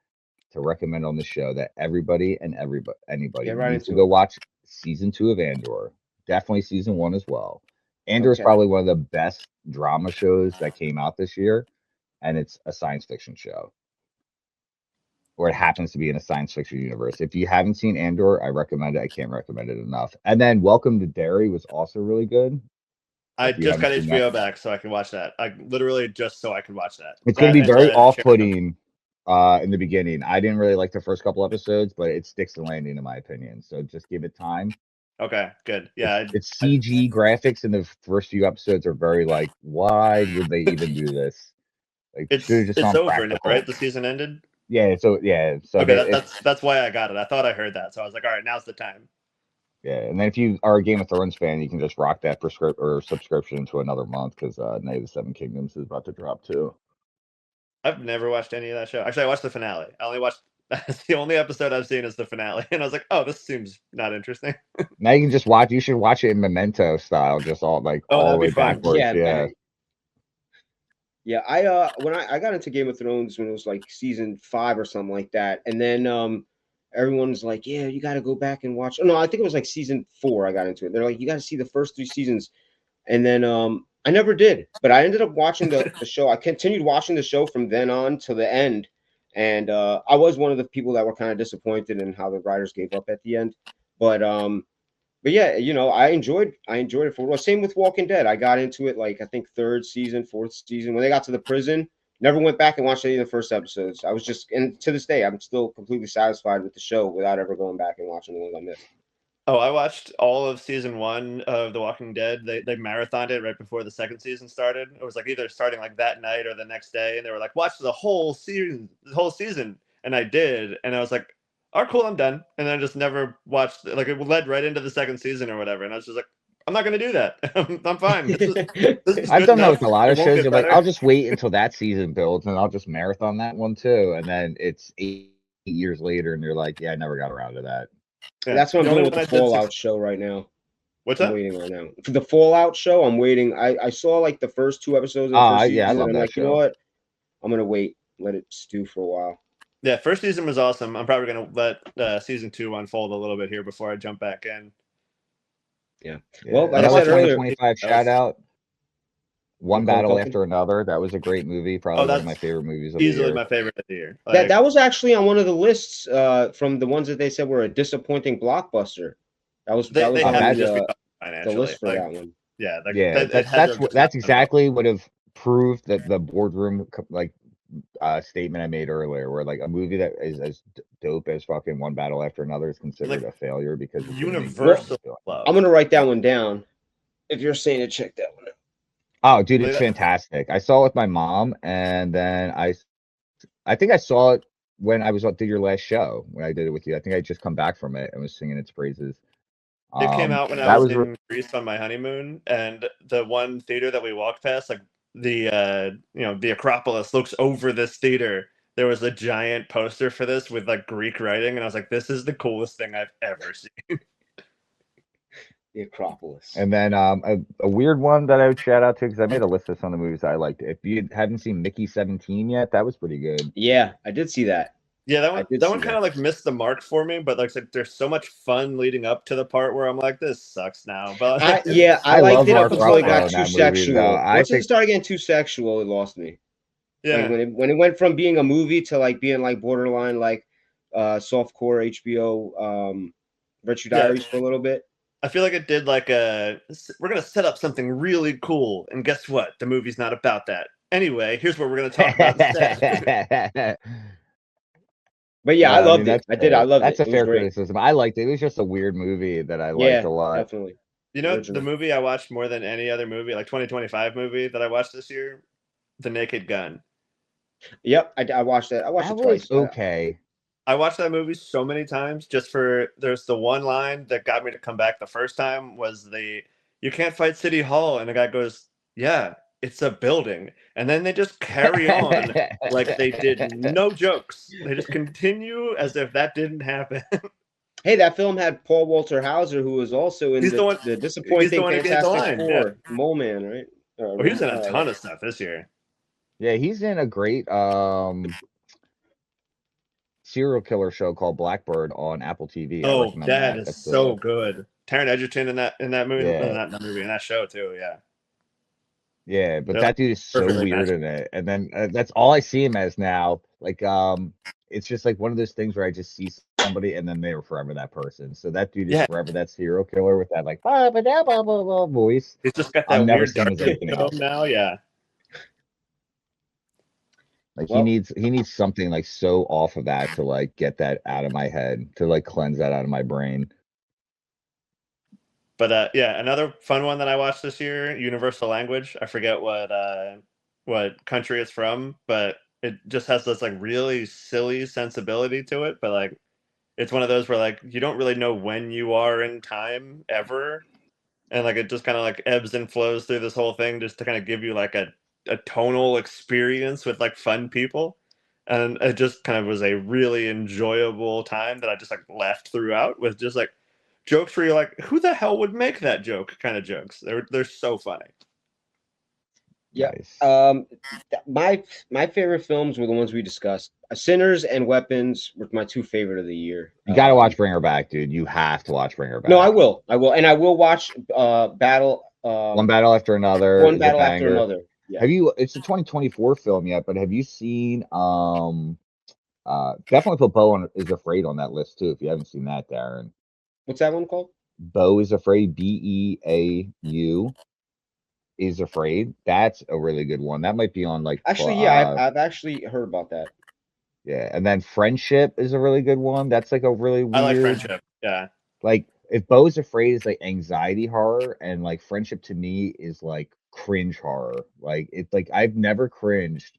to recommend on the show that anybody needs to go watch season 2 of Andor. Definitely season 1 as well. Andor is probably one of the best drama shows that came out this year, and it's a science fiction show. Or it happens to be in a science fiction universe. If you haven't seen Andor, I recommend it. I can't recommend it enough. And then Welcome to Derry was also really good. I just got HBO back so I can watch that. I literally just so I can watch that. It's going to be very off-putting in the beginning. I didn't really like the first couple episodes, but it sticks the landing in my opinion. So just give it time. Okay, good. Yeah, it's CG graphics, and the first few episodes are very like, why would they even do this? Like, it's over now, right? The season ended. Yeah, so yeah, so okay, that's why I got it. I thought I heard that, so I was like, all right, now's the time. Yeah, and then if you are a Game of Thrones fan, you can just rock that subscription into another month because Night of the Seven Kingdoms is about to drop too. I've never watched any of that show. Actually, I watched the finale. I only watched that's the only episode I've seen is the finale, and I was like, "Oh, this seems not interesting." Now you can just watch. You should watch it in Memento style, just all Oh, all the that'd be way fun. backwards. Yeah, Yeah. Yeah, I when I got into Game of Thrones when it was like season 5 or something like that, and then everyone was like, "Yeah, you got to go back and watch." Oh, no, I think it was like season 4. I got into it. They're like, "You got to see the first 3 seasons," and then I never did, but I ended up watching the show. I continued watching the show from then on to the end, and I was one of the people that were kind of disappointed in how the writers gave up at the end, but but yeah, I enjoyed it for same with Walking Dead. I got into it like I think 3rd season, 4th season. When they got to the prison, never went back and watched any of the first episodes. I was just, and to this day, I'm still completely satisfied with the show without ever going back and watching the ones I missed. Oh, I watched all of season 1 of The Walking Dead. They marathoned it right before the second season started. It was like either starting like that night or the next day, and they were like, "Watch the whole season," and I did, and I was like, "All right, cool, I'm done." And then I just never watched. Like it led right into the second season or whatever, and I was just like, "I'm not going to do that. I'm fine. This is I've good done that enough. with a lot It of won't shows. get You're like, better." I'll just wait until that season builds, and I'll just marathon that one too. And then it's 8 years later, and you're like, yeah, I never got around to that. Yeah. That's what I'm The doing only with one the I did Fallout show right now. What's I'm that? waiting right now for the Fallout show. I'm waiting. I saw like the first 2 episodes of the first Yeah, I season, love and I'm that like, you know show. what? I'm gonna wait, let it stew for a while. Yeah, first season was awesome. I'm probably going to let season 2 unfold a little bit here before I jump back in. Yeah. Yeah. Well, like I Another said earlier, 2025 that was- shout out. One Macaulay Battle Culkin? After Another. That was a great movie. Probably one of my that's favorite movies of the easily year. my favorite of the year. That was actually on one of the lists from the ones that they said were a disappointing blockbuster. That was they have that- to just be the financially. list for that one. Yeah, Yeah, it had to have just that's not done well. exactly what have proved that the boardroom statement I made earlier, where like a movie that is as dope as fucking One Battle After Another is considered Like, a failure because it didn't make universal sense. love. I'm gonna write that one down. If you're saying to check that one out. Oh, dude, it's Like that- fantastic. I saw it with my mom, and then I think I saw it when I was did your last show when I did it with you. I think I just come back from it and was singing its praises. It came out when I that was was in Greece on my honeymoon, and the one theater that we walked past, like the Acropolis looks over this theater. There was a giant poster for this with like Greek writing, and I was like, "This is the coolest thing I've ever seen." The Acropolis. And then a weird one that I would shout out to because I made a list of some of the movies I liked. If you hadn't seen Mickey 17 yet, that was pretty good. Yeah, I did see that. Yeah, that I one did that see one kind that. of like missed the mark for me, but like there's so much fun leading up to the part where I'm like, "This sucks now." But I love liked it up Mark until it Ruffalo got in too that movie, sexual. though. I Once it think- started getting too sexual, it lost me. yeah, When it went from being a movie to like being like borderline like softcore HBO Virtue Yeah. Diaries for a little bit. I feel like it did like we're gonna set up something really cool, and guess what? The movie's not about that. Anyway, here's what we're gonna talk about instead. But yeah, I No, loved mean, it. I did. I loved That's it. a It was fair great. criticism. I liked it. It was just a weird movie that I Yeah, liked a lot. definitely. You know, Original. the movie I watched more than any other movie, like 2025 movie that I watched this year, The Naked Gun. Yep, I watched that. I watched That it twice. was okay. I watched that movie so many times just for there's the one line that got me to come back the first time was you can't fight City Hall, and the guy goes, "Yeah, it's a building," and then they just carry on like they did no jokes. They just continue as if that didn't happen. Hey, that film had Paul Walter Hauser, who was also in He's the one- the disappointing one who gave the Fantastic line, Four, Mole Man, right? Oh, he's in a ton of stuff this year. Yeah, he's in a great serial killer show called Blackbird on Apple TV. I Oh, recommend that is That's so good. Taron Egerton in that movie, Yeah. not that movie, in that show too. Yeah, Yeah, but They're that dude is so perfectly weird in it. And then that's all I see him as now. Like, it's just like one of those things where I just see somebody and then they were forever that person. So that dude is Yeah. forever that serial killer with that like blah, blah, blah, blah, blah, blah voice. he's just got I've that never weird seen dark his side anything to him else. now. Yeah, Like Well- he needs something like so off of that to like get that out of my head, to like cleanse that out of my brain. but yeah, another fun one that I watched this year, Universal Language. I forget what country it's from, but it just has this like really silly sensibility to it. But like, it's one of those where like you don't really know when you are in time ever, and like it just kind of like ebbs and flows through this whole thing just to kind of give you like a tonal experience with like fun people. And it just kind of was a really enjoyable time that I just like laughed throughout with just like jokes where you're like, who the hell would make that joke kind of jokes. They're so funny. Yeah. Nice. My favorite films were the ones we discussed. Sinners and Weapons were my two favorite of the year. You gotta watch Bring Her Back, dude. You have to watch Bring Her Back. No, I will, and I will watch Battle. One Battle After Another. One is a Battle After banger. Another. Yeah. Have you? It's a 2024 film yet, but have you seen? Definitely put Bo is Afraid on that list too. If you haven't seen that, Darren. What's that one called? Bo is Afraid. Beau is Afraid. That's a really good one. That might be on like. Actually, yeah, I've actually heard about that. Yeah, and then Friendship is a really good one. That's like a really weird. I like Friendship. Yeah. Like if Beau's Afraid is like anxiety horror, and like Friendship to me is like cringe horror. Like it's like I've never cringed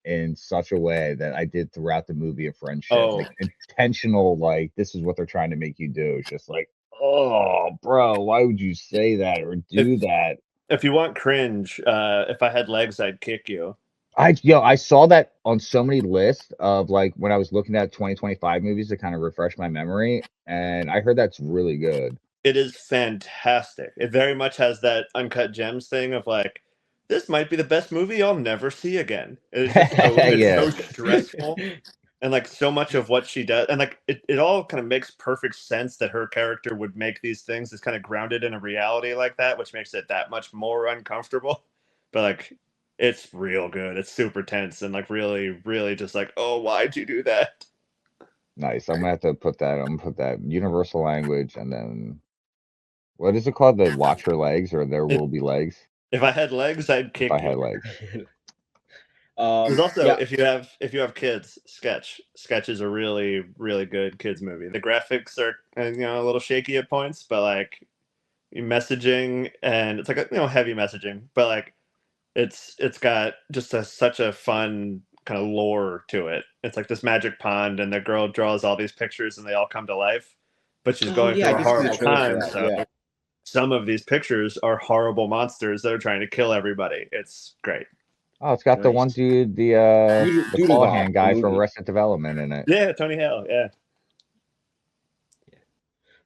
in such a way that I did throughout the movie of Friendship. Oh. Like intentional, like this is what they're trying to make you do. It's just like, oh, bro, why would you say that or do that? If you want cringe, if I had legs, I'd kick you. I saw that on so many lists of like when I was looking at 2025 movies to kind of refresh my memory, and I heard that's really good. It is fantastic. It very much has that Uncut Gems thing of like, this might be the best movie I'll never see again. It's just so stressful, and like so much of what she does, and like it all kind of makes perfect sense that her character would make these things is kind of grounded in a reality like that, which makes it that much more uncomfortable. But like, it's real good. It's super tense and like really, really just like, oh, why'd you do that? Nice. I'm gonna have to put that. I'm gonna put that universal language, and then what is it called? The Watch Her Legs, or There Will Be Legs. If I had legs, I'd kick If I you. had legs. There's also if you have kids, Sketch is a really, really good kids movie. The graphics are a little shaky at points, but like messaging, and it's like heavy messaging, but like it's got just such a fun kind of lore to it. It's like this magic pond, and the girl draws all these pictures, and they all come to life. But she's going through a horrible time, so some of these pictures are horrible monsters that are trying to kill everybody. It's great. Oh, it's got the one dude, the Callahan guy from Arrested Development in it. Yeah, Tony Hale. Yeah.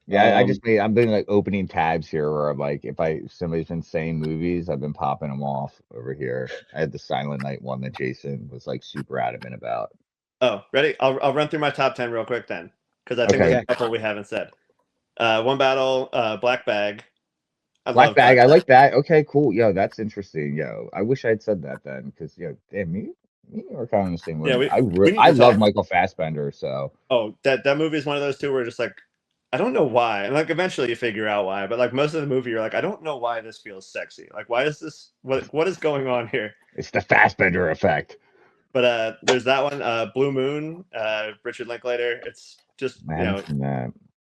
Yeah, I'm doing like opening tabs here where I'm like, if somebody's been saying movies, I've been popping them off over here. I had the Silent Night one that Jason was like super adamant about. Oh, ready? I'll run through my top 10 real quick then, because I think there's a couple we haven't said. One Battle, Black Bag. Black Bag, I like that. Okay, cool. Yo, that's interesting. Yo, I wish I had said that then, because damn, me we're kind of in the same way. Yeah, I love Michael Fassbender, so. Oh, that movie is one of those two where just like, I don't know why. And like eventually you figure out why, but like most of the movie you're like, I don't know why this feels sexy. Like why is this what is going on here? It's the Fassbender effect. But there's that one, Blue Moon, Richard Linklater. It's just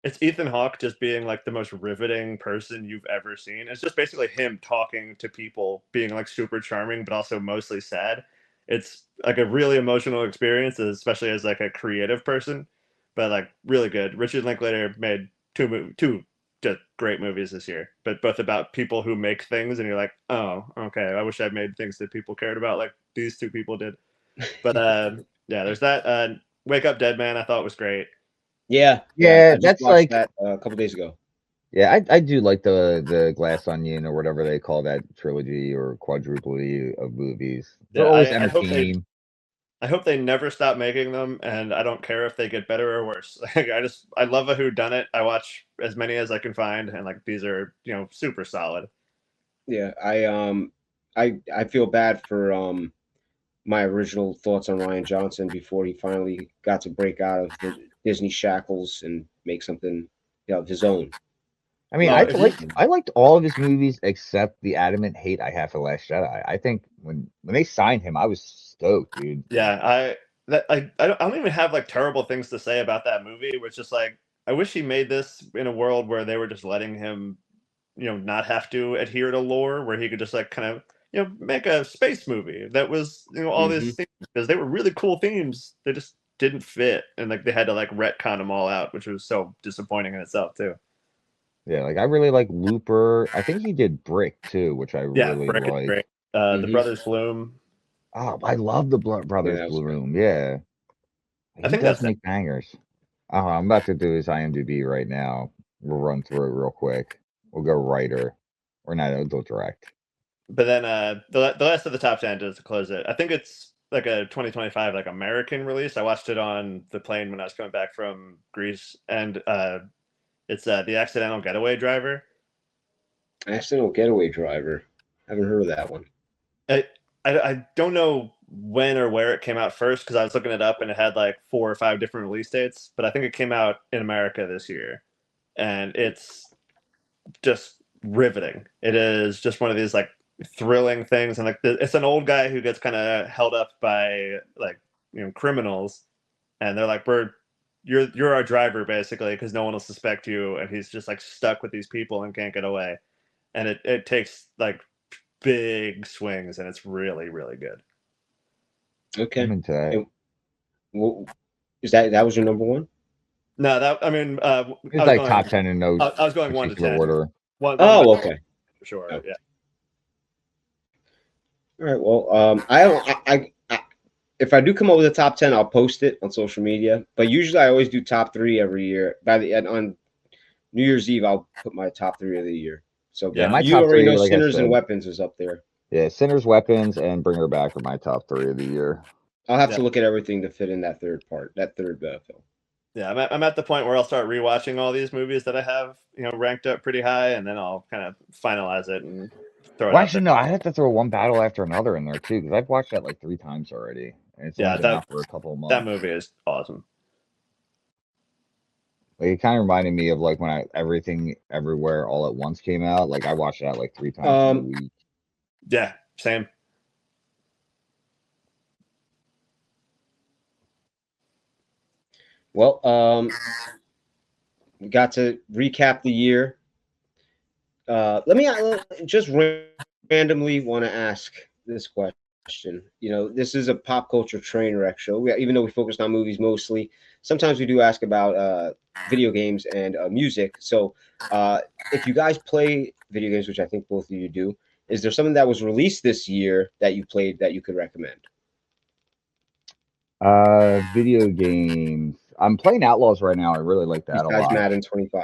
it's Ethan Hawke just being like the most riveting person you've ever seen. It's just basically him talking to people, being like super charming, but also mostly sad. It's like a really emotional experience, especially as like a creative person. But like really good. Richard Linklater made two just great movies this year, but both about people who make things, and you're like, oh, okay, I wish I made things that people cared about, like these two people did. But yeah, there's that. Wake Up Dead Man, I thought was great. Yeah, that's like that a couple days ago. Yeah, I do like the Glass Onion or whatever they call that trilogy or quadruply of movies. They're always entertaining. I hope they never stop making them, and I don't care if they get better or worse. Like, I love a whodunit. I watch as many as I can find, and like these are super solid. Yeah, I feel bad for my original thoughts on Rian Johnson before he finally got to break out of the Disney shackles and make something of his own. I mean, I liked all of his movies except the adamant hate I have for Last Jedi. I think when they signed him, I was stoked, dude. Yeah, I don't even have like terrible things to say about that movie. It was just like, I wish he made this in a world where they were just letting him, not have to adhere to lore, where he could just like kind of make a space movie that was all these themes, because they were really cool themes. They just didn't fit, and like they had to like retcon them all out, which was so disappointing in itself too. Yeah, like I really like Looper. I think he did Brick too, which I Yeah, really Brick is like. great. The Brothers Bloom. Oh, I love the Brothers that was great. Bloom. Yeah, I he think does that's make bangers. I'm about to do his IMDb right now. We'll run through it real quick. We'll go writer, or not, we'll go direct. But then the last of the top 10 just to close it. I think it's like a 2025 like American release. I watched it on the plane when I was coming back from Greece, and it's The Accidental Getaway Driver. Accidental Getaway Driver. Haven't heard of that one. I don't know when or where it came out first because I was looking it up and it had like 4 or 5 different release dates, but I think it came out in America this year, and it's just riveting. It is just one of these like thrilling things, and like it's an old guy who gets kind of held up by like criminals, and they're like, you're our driver basically because no one will suspect you, and he's just like stuck with these people and can't get away, and it takes like big swings, and it's really really good. Okay. I'm into that. Well, is that was your number one? No, that I mean, It's like top 10 in no I was going 1 to 10. order. Okay. For sure. Okay. Yeah. All right. Well, I if I do come up with a top 10, I'll post it on social media. But usually, I always do top 3 every year. On New Year's Eve, I'll put my top 3 of the year. So Yeah, my you top already 3, know like I Sinners and said. Weapons is up there. Yeah, Sinners, Weapons, and Bring Her Back are my top 3 of the year. I'll have to look at everything to fit in that third film. Yeah, I'm at the point where I'll start rewatching all these movies that I have, ranked up pretty high, and then I'll kind of finalize it and throw it Well, out actually, there. no, I had to throw one battle after another in there too because I've watched that like 3 times already, and it's only been out for a couple of months. That movie is awesome. Like it kind of reminded me of like when Everything Everywhere All at Once came out. Like I watched that like 3 times in a week. Yeah, same. Well, we got to recap the year. Let me just randomly want to ask this question. This is a pop culture train wreck show. Even though we focused on movies mostly, sometimes we do ask about video games and music. So if you guys play video games, which I think both of you do, is there something that was released this year that you played that you could recommend? Video games. I'm playing Outlaws right now. I really like that a lot. Madden 25.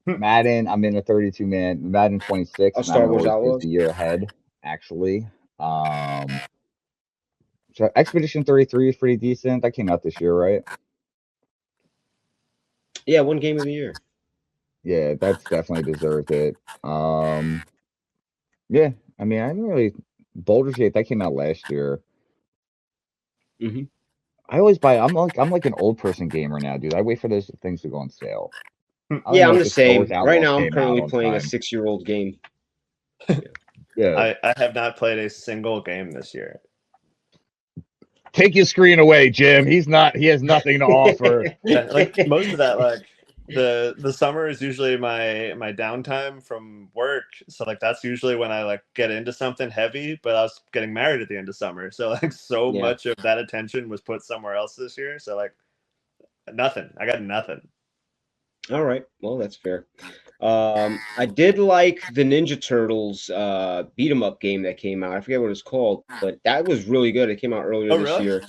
Madden, I'm in a 32-man. Madden 26. Star Wars Outlaws. The year ahead, actually. So Expedition 33 is pretty decent. That came out this year, right? Yeah, one game of the year. Yeah, that's definitely deserved it. Yeah, I mean, I didn't really Baldur's Gate that came out last year. Mm-hmm. I always buy. I'm like an old person gamer now, dude. I wait for those things to go on sale. Yeah, I'm the same. Right now, I'm currently playing a 6-year-old game. Yeah, I have not played a single game this year. Take your screen away, Jim. He has nothing to offer. Yeah, like most of that, like the summer is usually my downtime from work, so like that's usually when I like get into something heavy. But I was getting married at the end of summer, so like much of that attention was put somewhere else this year. So like nothing. I got nothing. All right, well that's fair. I did like the Ninja Turtles beat 'em up game that came out. I forget what it's called, but that was really good. It came out earlier this year.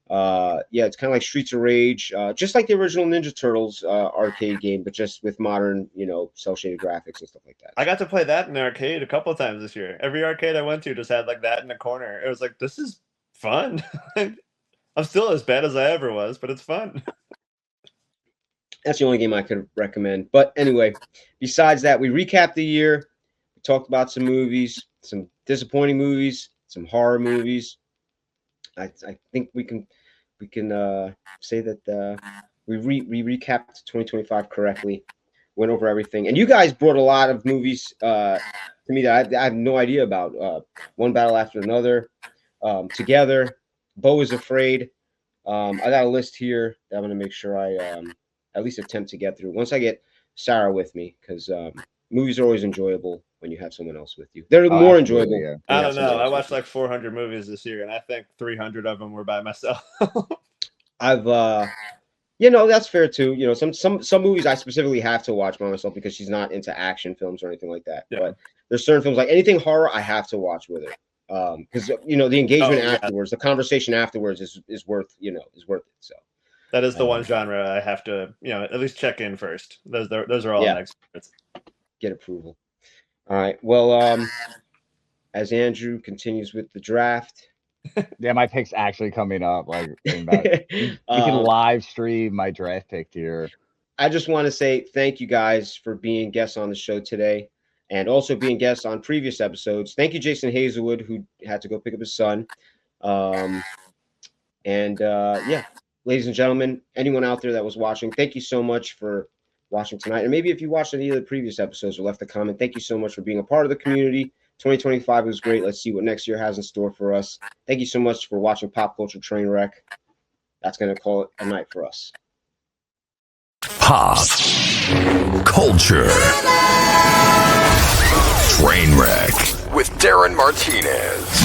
Yeah, it's kind of like Streets of Rage, just like the original Ninja Turtles arcade game, but just with modern, cell shaded graphics and stuff like that. I got to play that in the arcade a couple of times this year. Every arcade I went to just had like that in the corner. It was like, this is fun. I'm still as bad as I ever was, but it's fun. That's the only game I could recommend. But anyway, besides that, we recapped the year. We talked about some movies, some disappointing movies, some horror movies. I think we can say that we recapped 2025 correctly, went over everything, and you guys brought a lot of movies to me that I have no idea about. One Battle After Another, Together, Beau is Afraid. I got a list here that I'm going to make sure I at least attempt to get through once I get Sarah with me, because movies are always enjoyable when you have someone else with you. They're more enjoyable. Yeah. I don't know. I watched like 400 movies this year, and I think 300 of them were by myself. that's fair too. You know, some movies I specifically have to watch by myself because she's not into action films or anything like that. Yeah. But there's certain films like anything horror I have to watch with her. Because the engagement afterwards, the conversation afterwards is worth it. So that is the one genre I have to at least check in first. Those are all next. Get approval. All right. Well, as Andrew continues with the draft. Yeah, my pick's actually coming up. Like, you can live stream my draft pick here. I just want to say thank you guys for being guests on the show today, and also being guests on previous episodes. Thank you, Jason Hazelwood, who had to go pick up his son. Ladies and gentlemen, anyone out there that was watching, thank you so much for watching tonight. And maybe if you watched any of the previous episodes or left a comment, thank you so much for being a part of the community. 2025 was great. Let's see what next year has in store for us. Thank you so much for watching Pop Culture Train Rek. That's going to call it a night for us. Pop Culture Train Rek with Darin Martinez.